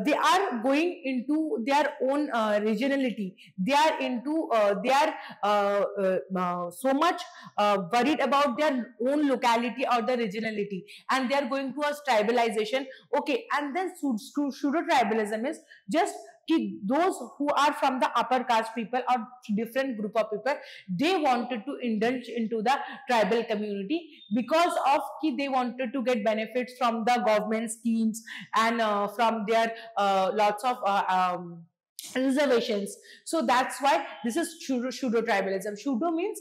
they are going into their own regionality. They are into they are so much worried about their own locality or the regionality, and they are going to a tribalization. Okay, and then pseudo tribalism is just कि those who are from the upper caste people or different group of people, they wanted to indulge into the tribal community because of कि they wanted to get benefits from the government schemes and from their lots of reservations. So that's why this is pseudo tribalism. Pseudo means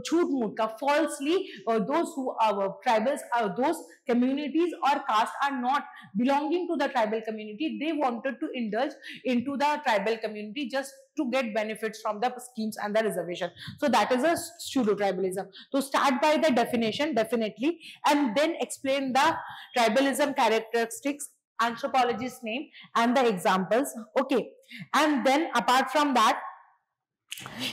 झूठ मूठ का, falsely those who are tribals, those communities or caste are not belonging to the tribal community, they wanted to indulge into the tribal community just to get benefits from the schemes and the reservation. So that is a pseudo tribalism. So start by the definition definitely, and then explain the tribalism characteristics, anthropologist's name and the examples. Okay, and then apart from that,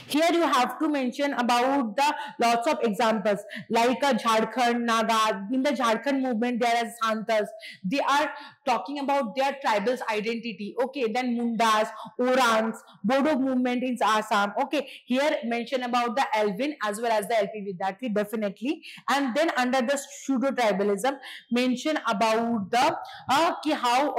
here you have to mention about the lots of examples like Jharkhand, Naga. In the Jharkhand movement, there are Santas. They are talking about their tribals identity. Okay, then Mundas, Orans, Bodo movement in Assam. Okay, here mention about the Alvin as well as the LP Vidyarthi definitely. And then under the pseudo tribalism, mention about the how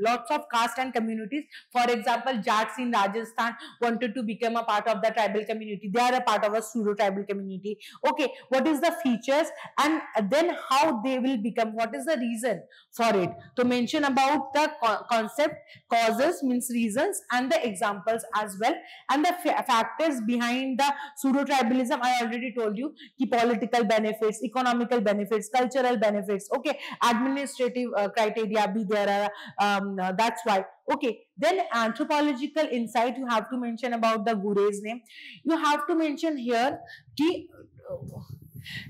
lots of caste and communities. For example, Jats in Rajasthan wanted to become a part of the tribal community. They are a part of a pseudo tribal community. Okay, what is the features and then how they will become, what is the reason for it. To mention about the concept, causes means reasons, and the examples as well, and the factors behind the pseudo tribalism. I already told you ki political benefits, economical benefits, cultural benefits, okay, administrative criteria be there, that's why. Okay, then anthropological insight, you have to mention about the Gure's name. You have to mention here ki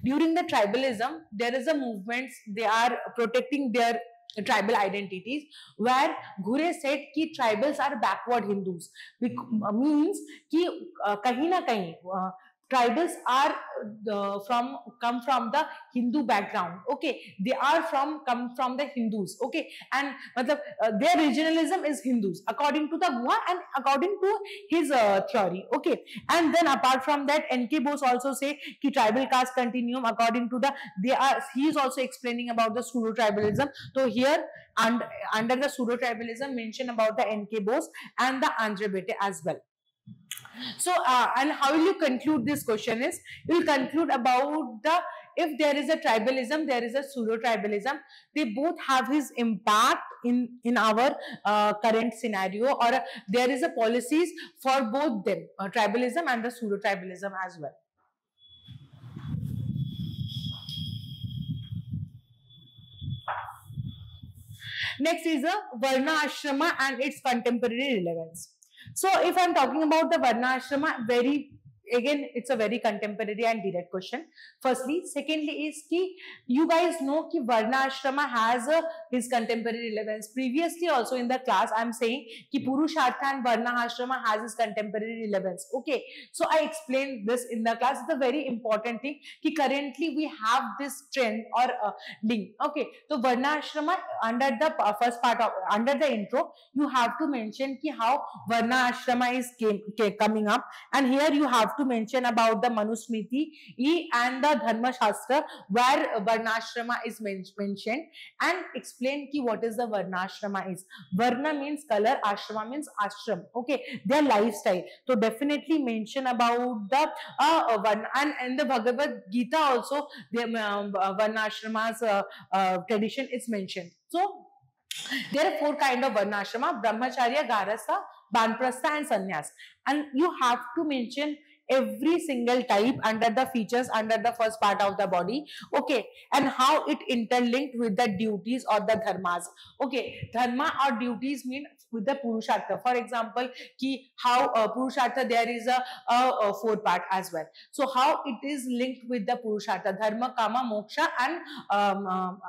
during the tribalism there is a movement, they are protecting their tribal identities, where Ghure said कि tribals are backward Hindus, means कि कहीं ना कहीं tribals are come from the Hindu background. Okay, they are come from the Hindus. Okay, and matlab, their regionalism is Hindus according to the Guha and according to his theory. Okay, and then apart from that, N.K. Bose also say कि tribal caste continuum according to the, they are, he is also explaining about the pseudo tribalism. So here under the pseudo tribalism mention about the N.K. Bose and the Andre Bete as well. So and how will you conclude this question is, you will conclude about the, if there is a tribalism, there is a pseudo tribalism, they both have his impact in our current scenario, or there is a policies for both them, tribalism and the pseudo tribalism as well. Next is the Varna Ashrama and its contemporary relevance. So if I am talking about the Varna Ashrama, again it's a very contemporary and direct question. Firstly, secondly is ki you guys know ki Varna Ashrama has his contemporary relevance. Previously also in the class I am saying ki Purushartha and Varna Ashrama has his contemporary relevance. Okay, so I explained this in the class. It's a very important thing ki currently we have this trend or link. Okay, so Varna Ashrama, under the first part of, under the intro, you have to mention ki how Varna Ashrama is coming up, and here you have to mention about the Manusmriti and the Dharma Shastra where Varnashrama is mentioned, and explain ki what is the Varnashrama is. Varna means color, Ashrama means ashram. Okay, their lifestyle. So definitely mention about the Varna, and the Bhagavad Gita also the Varnashrama's tradition is mentioned. So there are 4 kind of Varnashrama: Brahmacharya, Garastha, Banprastha and Sannyas. And you have to mention every single type under the features under the first part of the body, okay, and how it interlinked with the duties or the dharmas. Okay, dharma or duties mean with the purushartha. For example, ki how purushartha there is a four part as well. So how it is linked with the purushartha, dharma, kama, moksha, and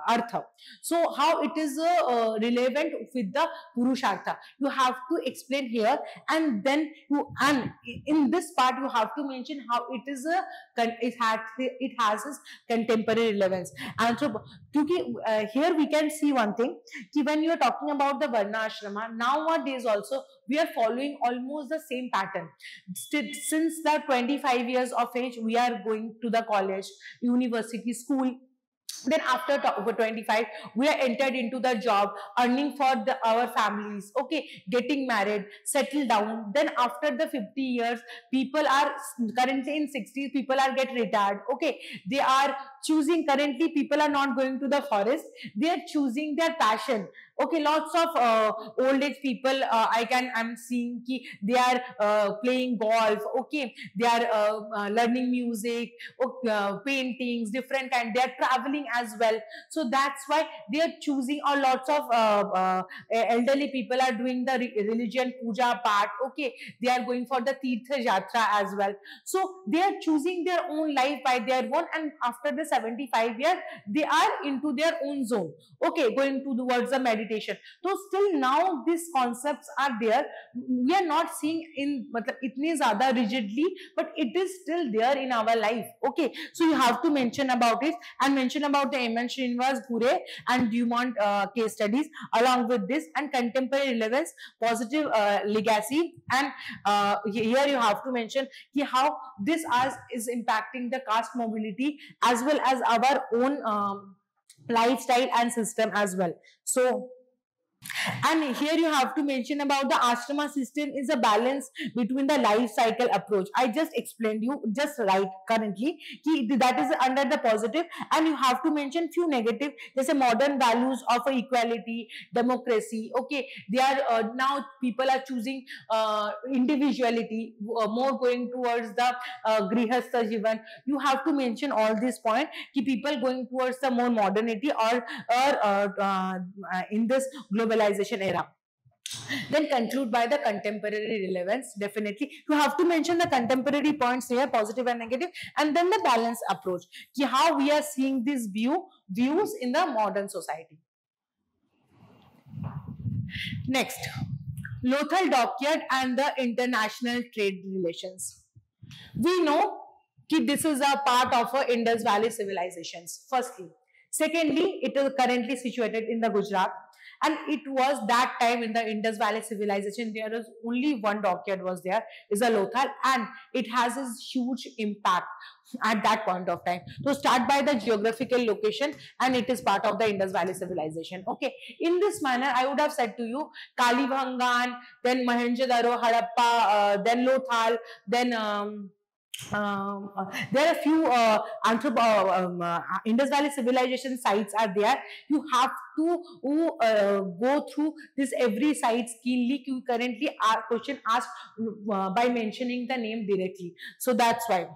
artha. So how it is relevant with the purushartha, you have to explain here, and then in this part you have to mention how it is it has its contemporary relevance. And so here we can see one thing, ki when you are talking about the varna ashrama, nowadays also we are following almost the same pattern. Since the 25 years of age, we are going to the college, university, school. Then after 25, we are entered into the job, earning for our families, okay, getting married, settle down. Then after the 50 years, people are currently in 60s, people are get retired, okay, they are choosing, currently people are not going to the forest, they are choosing their passion. Okay, lots of old age people I'm seeing ki they are playing golf, okay, they are learning music, paintings, different kind, they are traveling as well. So that's why they are choosing, or lots of elderly people are doing the religion puja part, okay, they are going for the tirtha yatra as well. So they are choosing their own life by their own, and after the 75 years they are into their own zone, okay, going towards the meditation. So still now these concepts are there, we are not seeing in itne zyada rigidly, but it is still there in our life, okay. So you have to mention about it, and mention about the M.N. Srinivas Ghure and Dumont case studies along with this, and contemporary relevance, positive legacy, and here you have to mention how this is impacting the caste mobility as well as our own lifestyle and system as well. So, and here you have to mention about the ashrama system is a balance between the life cycle approach. I just explained you, just right currently, that is under the positive, and you have to mention few negative, there's a modern values of equality, democracy, okay, they are now people are choosing individuality, more going towards the grihastha jivan. You have to mention all this point, ki people going towards the more modernity or in this globalization era. Then conclude by the contemporary relevance. Definitely you have to mention the contemporary points here, positive and negative, and then the balance approach, ki how we are seeing these views in the modern society. Next, Lothal Dockyard and the international trade relations. We know that this is a part of Indus Valley civilizations, firstly. Secondly, it is currently situated in the Gujarat, and it was that time in the Indus Valley civilization, there is only one dockyard was there, is a Lothal, and it has a huge impact at that point of time. So start by the geographical location, and it is part of the Indus Valley civilization. Okay, in this manner I would have said to you Kalibhangan, then Mohenjo-daro, Harappa, then Lothal, then there are a few Indus Valley civilization sites are there. You have to go through this every site keenly. You currently are question asked by mentioning the name directly. So that's why.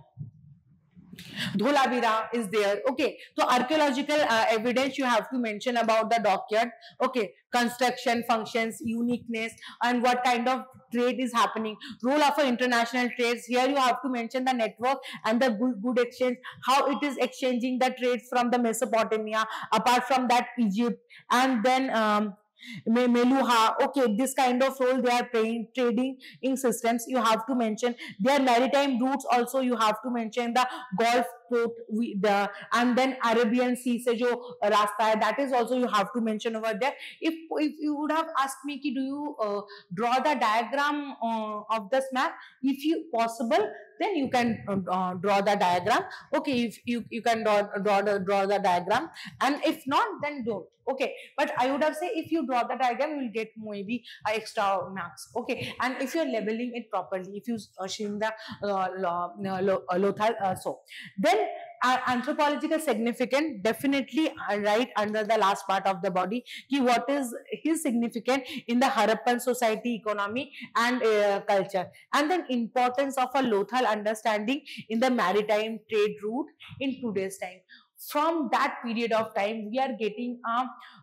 Dholavira is there. Okay, so archaeological evidence you have to mention about the dockyard. Okay, construction, functions, uniqueness, and what kind of trade is happening. Role of international trades. Here you have to mention the network and the good exchange. How it is exchanging the trades from the Mesopotamia. Apart from that, Egypt, and then Meluha, okay, this kind of role they are playing, trading in systems. You have to mention their maritime routes. Also, you have to mention the Gulf port, and then Arabian Sea se jo rasta hai, that is also you have to mention over there. If you would have asked me, ki, do you draw the diagram of this map? If you possible, then you can draw the diagram. Okay, if you can draw the diagram, and if not, then don't. Okay, but I would have said if you draw the diagram, you will get maybe extra marks. Okay, and if you're labeling it properly, if you showing the Lothal, so then Anthropological significance, definitely right under the last part of the body, ki what is his significance in the Harappan society, economy and culture, and then importance of a local understanding in the maritime trade route in today's time. From that period of time, we are getting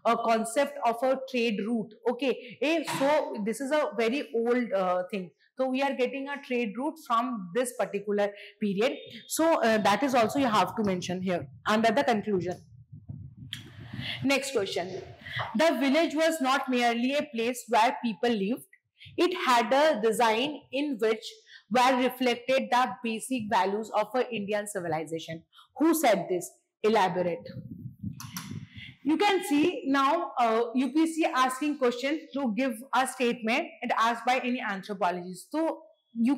a concept of a trade route. Okay, so this is a very old thing. So we are getting a trade route from this particular period. So that is also you have to mention here under the conclusion. Next question. The village was not merely a place where people lived. It had a design in which were reflected the basic values of an Indian civilization. Who said this? Elaborate. You can see now UPC asking question to give a statement and asked by any anthropologist. So you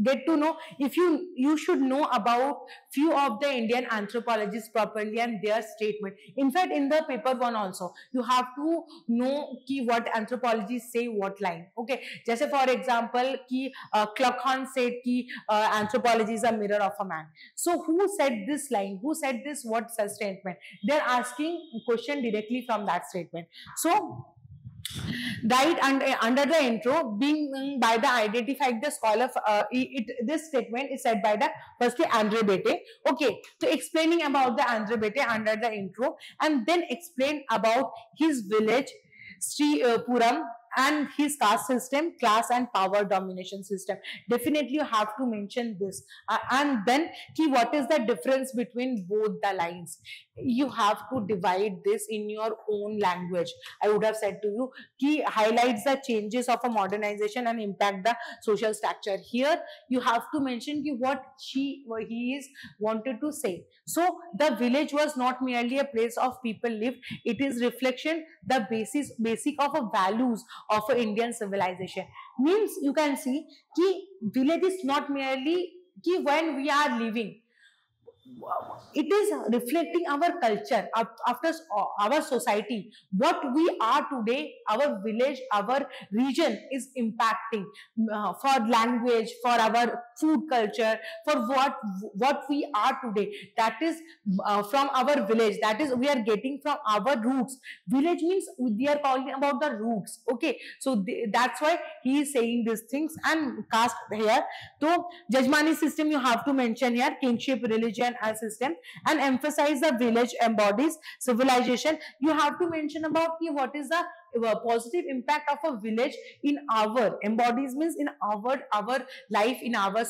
get to know, if you should know about few of the Indian anthropologists properly and their statement. In fact, in the paper one also you have to know ki what anthropologists say what line. Okay, just for example ki Kluckhohn said ki anthropology is a mirror of a man. So who said this line, who said this, what such statement? They're asking question directly from that statement. So right under the intro, being by the identified the scholar, this statement is said by the firstly Andre Bete. Okay, so explaining about the Andre Bete under the intro, and then explain about his village Sri Puram and his caste system, class and power domination system. Definitely you have to mention this, and then what is the difference between both the lines. You have to divide this in your own language. I would have said to you, he highlights the changes of a modernization and impact the social structure. Here you have to mention what he is wanted to say. So the village was not merely a place of people lived, it is reflection the basic of a values of a Indian civilization. Means you can see ki village is not merely ki when we are living, it is reflecting our culture, after our society, what we are today. Our village, our region is impacting for language, for our food culture, for what we are today. That is from our village, that is we are getting from our roots. Village means we are calling about the roots. Okay, so that's why he is saying these things. And caste here, so Jajmani system you have to mention here, kingship, religion and system, and emphasize the village embodies civilization. You have to mention about what is the positive impact of a village in our embodies, means in our life, in our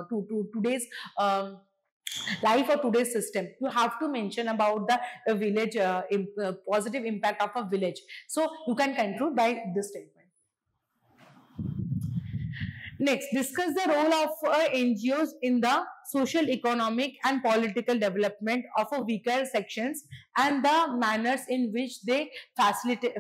today's life or today's system. You have to mention about the village positive impact of a village. So you can conclude by this statement. Next, discuss the role of NGOs in the social, economic and political development of a weaker sections and the manners in which they facilitate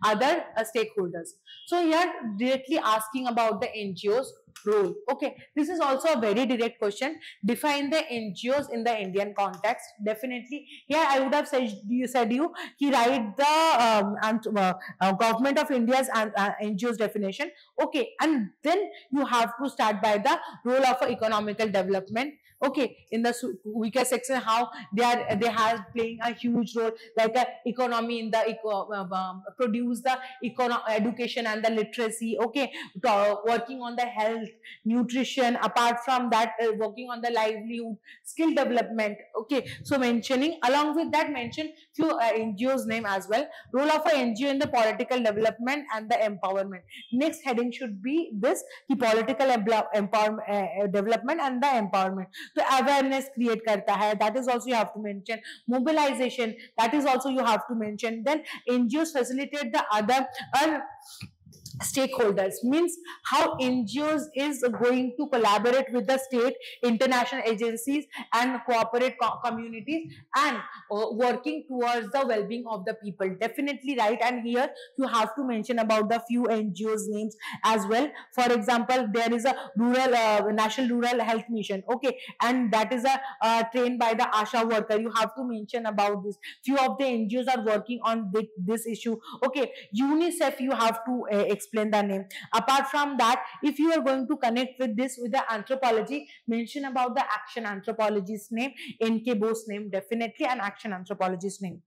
other stakeholders. So here directly asking about the NGOs role. Okay, this is also a very direct question. Define the NGOs in the Indian context. Definitely here I would have said you write the government of India's NGOs definition. Okay, and then you have to start by the role of economical development. Okay, in the weaker section, how they have playing a huge role, like a economy in the produce the education and the literacy. Okay, working on the health, nutrition. Apart from that, working on the livelihood, skill development. Okay, so mentioning along with that, mention few NGOs name as well. Role of a NGO in the political development and the empowerment. Next heading should be this: the political development and the empowerment. So awareness create karta hai, that is also you have to mention. Mobilization, that is also you have to mention. Then NGOs facilitate the other stakeholders, means how NGOs is going to collaborate with the state, international agencies and corporate communities and working towards the well-being of the people. Definitely right. And here you have to mention about the few NGOs names as well. For example, there is a rural National Rural Health Mission. Okay, and that is a trained by the ASHA worker. You have to mention about this. Few of the NGOs are working on this issue. Okay, UNICEF you have to explain explain the name. Apart from that, if you are going to connect with this with the anthropology, mention about the action anthropologist's name, N.K. Bose name, definitely an action anthropologist name.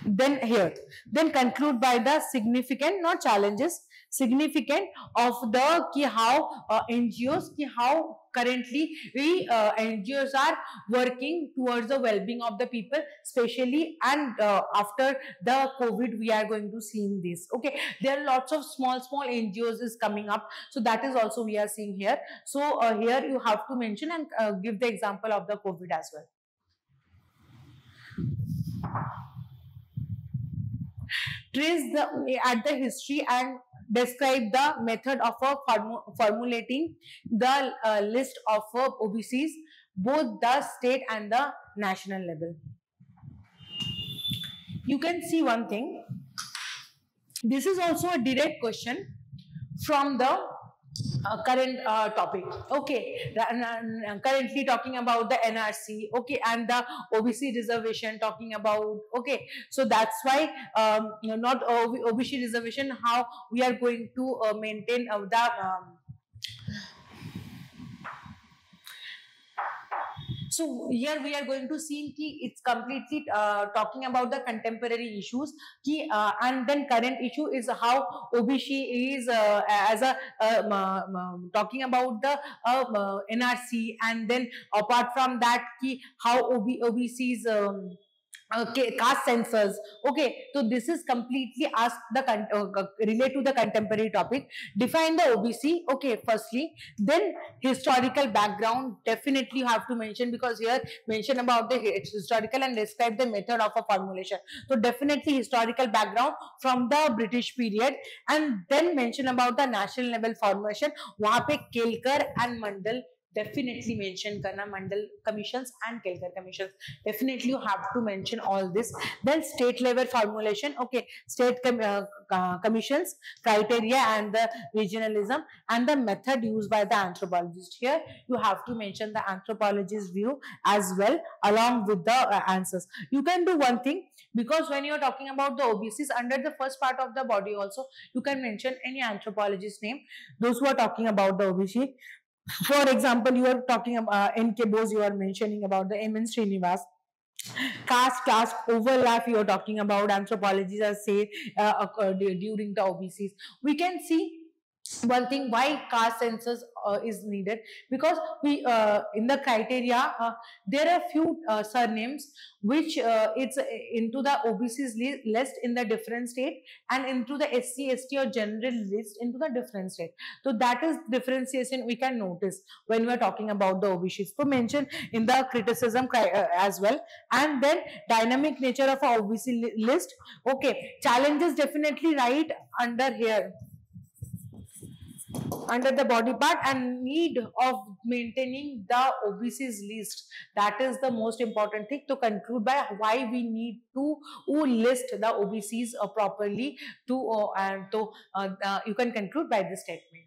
Then here, then conclude by the significant, not challenges, significant of the ki how NGOs, ki how currently we NGOs are working towards the well-being of the people, especially and after the COVID we are going to see in this. Okay, there are lots of small NGOs is coming up, so that is also we are seeing here. So here you have to mention and give the example of the COVID as well. Trace at the history and describe the method of formulating the list of OBCs, both the state and the national level. You can see one thing. This is also a direct question from the current topic. Okay, currently talking about the NRC, okay, and the OBC reservation talking about, okay, so that's why not OBC reservation, how we are going to maintain the so here we are going to see ki it's completely talking about the contemporary issues ki, and then current issue is how OBC is as a talking about the NRC, and then apart from that ki how OBC's okay, caste census. Okay, so this is completely asked the relate to the contemporary topic. Define the OBC. Okay, firstly, then historical background. Definitely you have to mention, because here mention about the historical and describe the method of a formulation. So definitely historical background from the British period, and then mention about the national level formation. वहाँ पे Kelkar and Mandal definitely mention karna, Mandal commissions and Kelkar commissions. Definitely you have to mention all this. Then state level formulation. Okay, state commissions, criteria and the regionalism and the method used by the anthropologist. Here you have to mention the anthropologist's view as well along with the answers. You can do one thing, because when you are talking about the OBCs, under the first part of the body also you can mention any anthropologist name, those who are talking about the OBC. For example, you are talking about N.K. Bose, you are mentioning about the M.N. Srinivas. Caste class overlap, you are talking about anthropologists are say during the OBCs. We can see one thing why caste census is needed, because we in the criteria there are few surnames which it's into the OBC's list in the different state and into the SC, ST or general list into the different state. So that is differentiation we can notice when we are talking about the OBCs. So mention in the criticism as well, and then dynamic nature of a OBC list. Okay, challenges definitely write under here, under the body part, and need of maintaining the OBC's list. That is the most important thing to conclude by why we need to list the OBCs properly to and to you can conclude by this statement.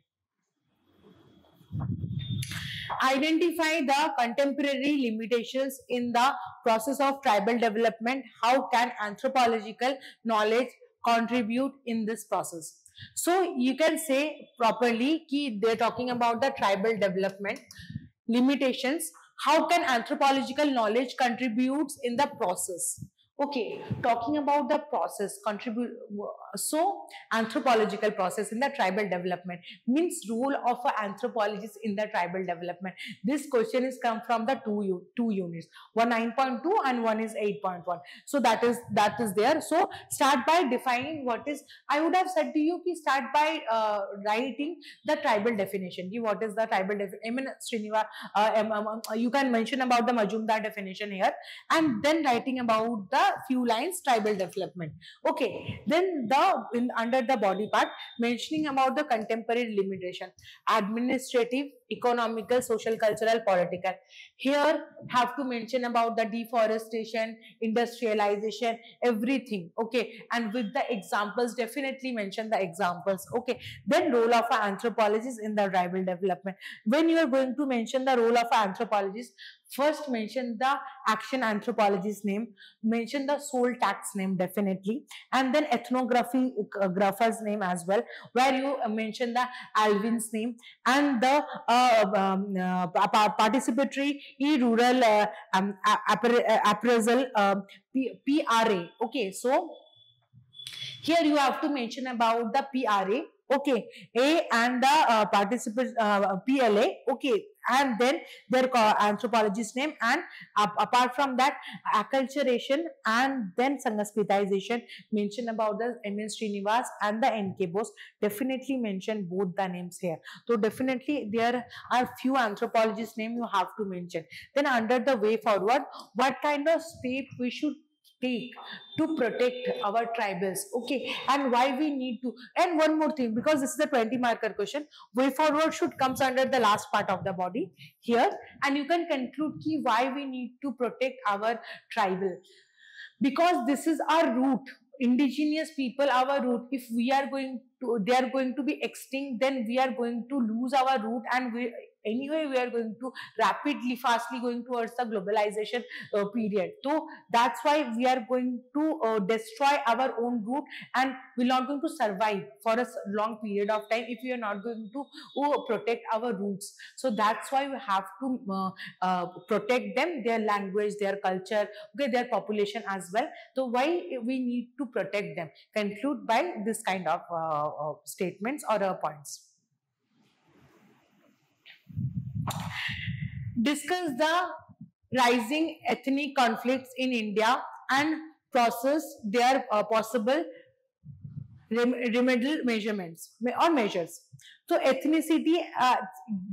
Identify the contemporary limitations in the process of tribal development. How can anthropological knowledge contribute in this process? So you can say properly ki they're talking about the tribal development limitations. How can anthropological knowledge contributes in the process? Okay, talking about the process contribute. So anthropological process in the tribal development means role of an anthropologist in the tribal development. This question is come from the two units, one 9.2 and one is 8.1. So that is there. So start by defining what is. I would have said to you ki start by writing the tribal definition. What is the tribal definition? I mean, Srinivas, you can mention about the Majumdar definition here, and then writing about the few lines tribal development. Okay, then under the body part mentioning about the contemporary limitation, administrative, economical, social, cultural, political. Here have to mention about the deforestation, industrialization, everything. Okay, and with the examples, definitely mention the examples. Okay, then role of an anthropologist in the tribal development. When you are going to mention the role of an anthropologist, first mention the action anthropologist name, mention the soul tax name definitely, and then ethnography grapher's name as well, where you mention the Alvin's name and the participatory rural appraisal PRA. Okay, so here you have to mention about the PRA, okay, A and the participant PLA, okay, and then their anthropologist name, and apart from that acculturation and then Sanskritization, mention about the M.S. Srinivas and the N.K. Bose, definitely mention both the names here. So definitely there are few anthropologist name you have to mention. Then under the way forward, what kind of step we should take to protect our tribals, okay, and why we need to. And one more thing, because this is a 20 marker question, way forward should comes under the last part of the body here, and you can conclude key why we need to protect our tribal, because this is our root, indigenous people, our root. If we are going to, they are going to be extinct, then we are going to lose our root, and we anyway we are going to rapidly fastly going towards the globalization period. So that's why we are going to destroy our own root, and we're not going to survive for a long period of time if we are not going to protect our roots. So that's why we have to protect them, their language, their culture, okay, their population as well. So why we need to protect them? Conclude by this kind of statements or points. Discuss the rising ethnic conflicts in India and process their possible remedial measurements or measures. So ethnicity,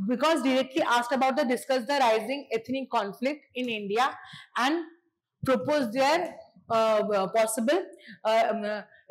because directly asked about the discuss the rising ethnic conflict in India and propose their possible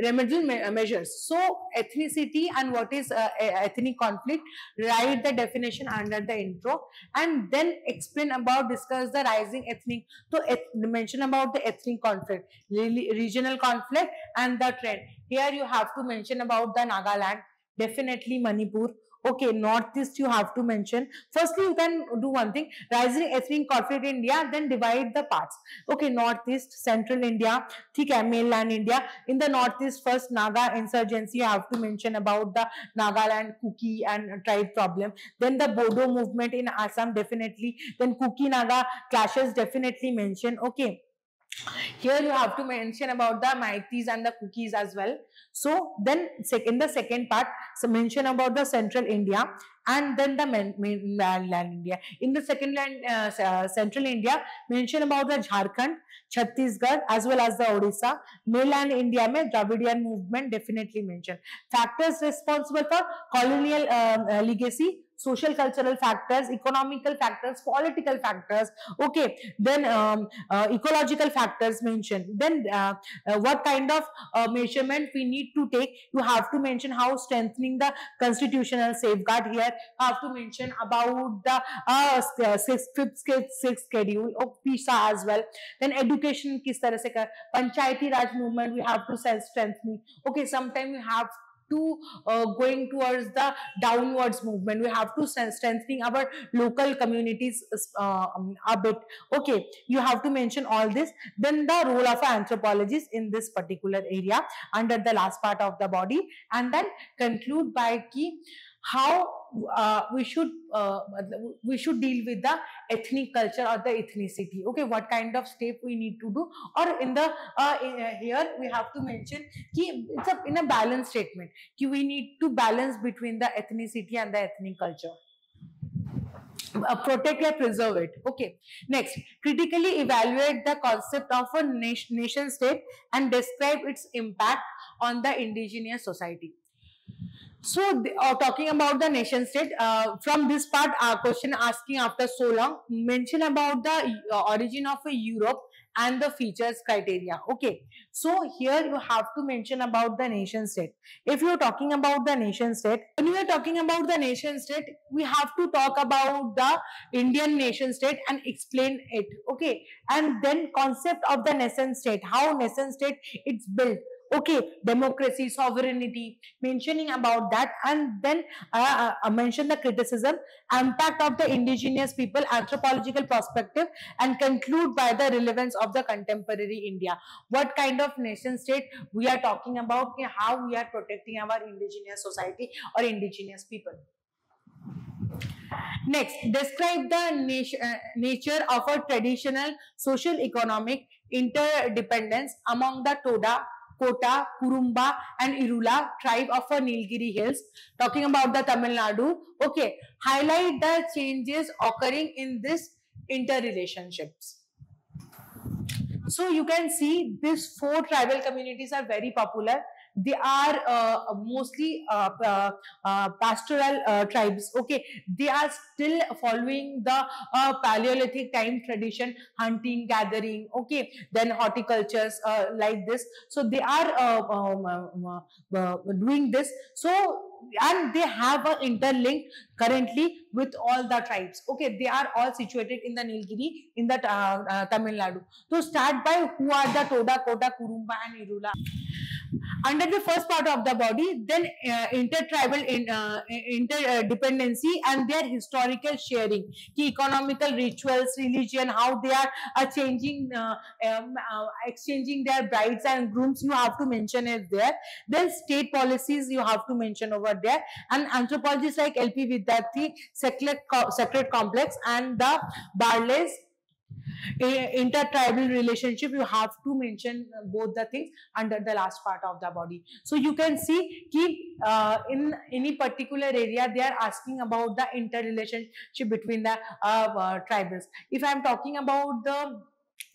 remedial measures. So ethnicity and what is ethnic conflict, write the definition under the intro, and then explain about, discuss the rising ethnic. So mention about the ethnic conflict, regional conflict and the trend. Here you have to mention about the Nagaland, definitely Manipur. Okay, northeast you have to mention. Firstly, you can do one thing, rising ethnic conflict in India, then divide the parts. Okay, northeast, central India, ठीक है, mainland India. In the northeast, first Naga insurgency, you have to mention about the Nagaland Kuki and tribe problem. Then the Bodo movement in Assam, definitely. Then Kuki Naga clashes, definitely mention. Okay. Here you have to mention about the Meiteis and the Kukis as well. So then in the second part, so mention about the central India and then the mainland India. In the central India, mention about the Jharkhand, Chhattisgarh as well as the Odisha. Mainland India mein Dravidian movement, definitely mention. Factors responsible for colonial legacy, social cultural factors, economical factors, political factors, okay, then ecological factors mentioned. Then what kind of measurement we need to take, you have to mention how strengthening the constitutional safeguard. Here have to mention about the sixth schedule of PISA as well. Then education kis tarah se kar, panchayati raj movement we have to strengthening. Okay, sometimes we have to going towards the downwards movement, we have to strengthening our local communities a bit. Okay, you have to mention all this. Then the role of an anthropologist in this particular area under the last part of the body, and then conclude by key how we should deal with the ethnic culture or the ethnicity. Okay, what kind of step we need to do, or in the here we have to mention ki it's in a balance statement ki we need to balance between the ethnicity and the ethnic culture. Protect or preserve it. Okay, next, critically evaluate the concept of a nation state and describe its impact on the indigenous society. So talking about the nation state, from this part question asking after so long, mention about the origin of Europe and the features criteria. Okay, so here you have to mention about the nation state. If you're talking about the nation state, when we are talking about the nation state, we have to talk about the Indian nation state and explain it. Okay, and then concept of the nation state, how nation state it's built. Okay, democracy, sovereignty, mentioning about that, and then mention the criticism, impact of the indigenous people, anthropological perspective, and conclude by the relevance of the contemporary India. What kind of nation state we are talking about, how we are protecting our indigenous society or indigenous people. Next, describe the nature of a traditional social economic interdependence among the Toda, Kota, Kurumba and Irula tribe of Nilgiri Hills. Talking about the Tamil Nadu. Okay, highlight the changes occurring in this interrelationships. So you can see these 4 tribal communities are very popular. They are mostly pastoral tribes. Okay, they are still following the Paleolithic time tradition, hunting, gathering. Okay, then horticultures like this. So they are doing this. So and they have an interlink currently with all the tribes. Okay, they are all situated in the Nilgiri in the Tamil Nadu. So start by who are the Toda, Kota, Kurumba and Irula. Under the first part of the body, then intertribal interdependency and their historical sharing, the economical rituals, religion, how they are changing, exchanging their brides and grooms, you have to mention it there. Then state policies you have to mention over there, and anthropologists like LP Vidyarthi, Sacred Complex and the Barley's intertribal relationship, you have to mention both the things under the last part of the body. So you can see in any particular area they are asking about the interrelationship between the tribals. If I am talking about the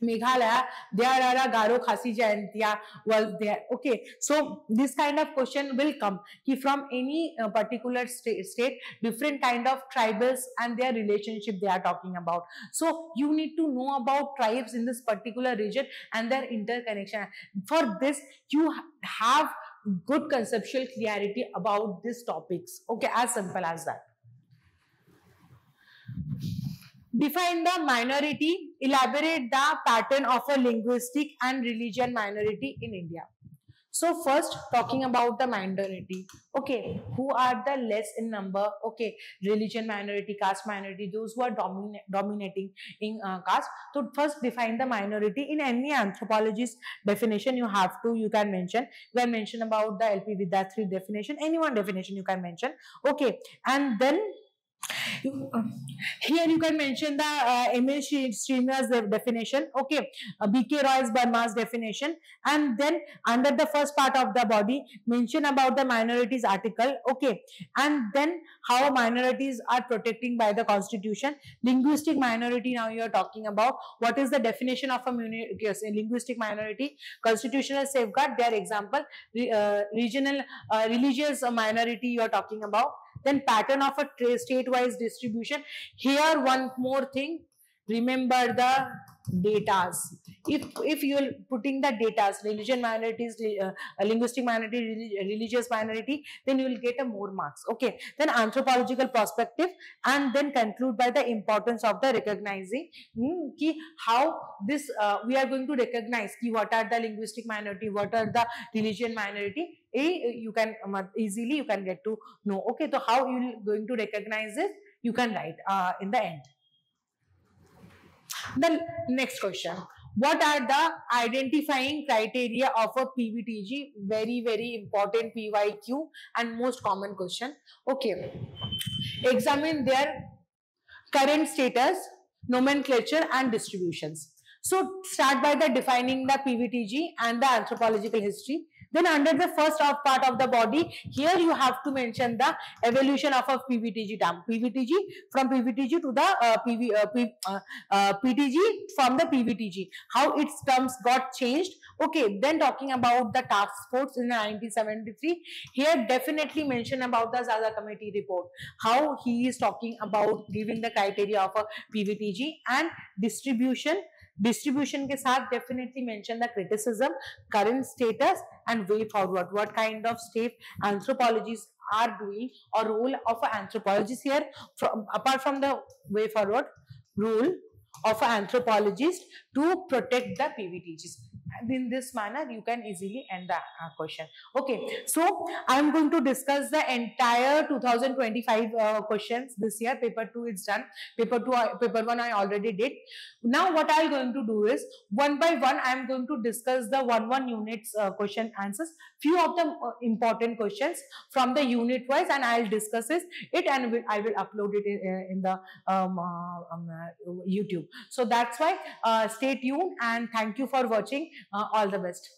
Meghalaya, there are Garo Khasi Jayantiya was there. Okay, so this kind of question will come from any particular state, different kind of tribals and their relationship they are talking about. So you need to know about tribes in this particular region and their interconnection. For this, you have good conceptual clarity about these topics. Okay, as simple as that. Define the minority, elaborate the pattern of a linguistic and religion minority in India. So first, talking about the minority. Okay, who are the less in number? Okay, religion minority, caste minority, those who are dominating in caste. So first define the minority. In any anthropologist definition you can mention. You can mention about the LP Vidyarthi definition, any one definition you can mention. Okay, and then here you can mention the M.A. Srinivasa's definition. Okay, B.K. Roy's Burma's definition, and then under the first part of the body mention about the minorities article. Okay, and then how minorities are protecting by the constitution. Linguistic minority, now you are talking about what is the definition of a linguistic minority. Constitutional safeguard, their example. Regional religious minority you are talking about. Then pattern of a state-wise distribution. Here one more thing, remember the datas. If you are putting the datas, religion minorities, linguistic minority, religious minority, then you will get a more marks. Okay, then anthropological perspective, and then conclude by the importance of the recognizing how this we are going to recognize what are the linguistic minority, what are the religion minority. You can easily you can get to know. Okay, so how you are going to recognize it, you can write in the end. The next question, what are the identifying criteria of a PVTG? Very important PYQ and most common question. Okay, examine their current status, nomenclature and distributions. So start by the defining the PVTG and the anthropological history. Then under the first part of the body, here you have to mention the evolution of a PVTG term. PVTG, from PVTG to the PTG, from the PVTG, how its terms got changed. Okay, then talking about the task force in 1973, here definitely mention about the Zaza committee report, how he is talking about giving the criteria of a PVTG and distribution. Distribution के साथ definitely mention the criticism, current status and way forward. What kind of state anthropologists are doing or role of anthropologists here, apart from the way forward, role of an anthropologist to protect the PVTGs. And in this manner, you can easily end the question. Okay, so I am going to discuss the entire 2025 questions this year. Paper 2 is done. Paper 1 I already did. Now what I am going to do is, one by one, I am going to discuss the 1 units question answers. Few of the important questions from the unit wise, and I will discuss it and I will upload it in the YouTube. So that's why stay tuned and thank you for watching. All the best.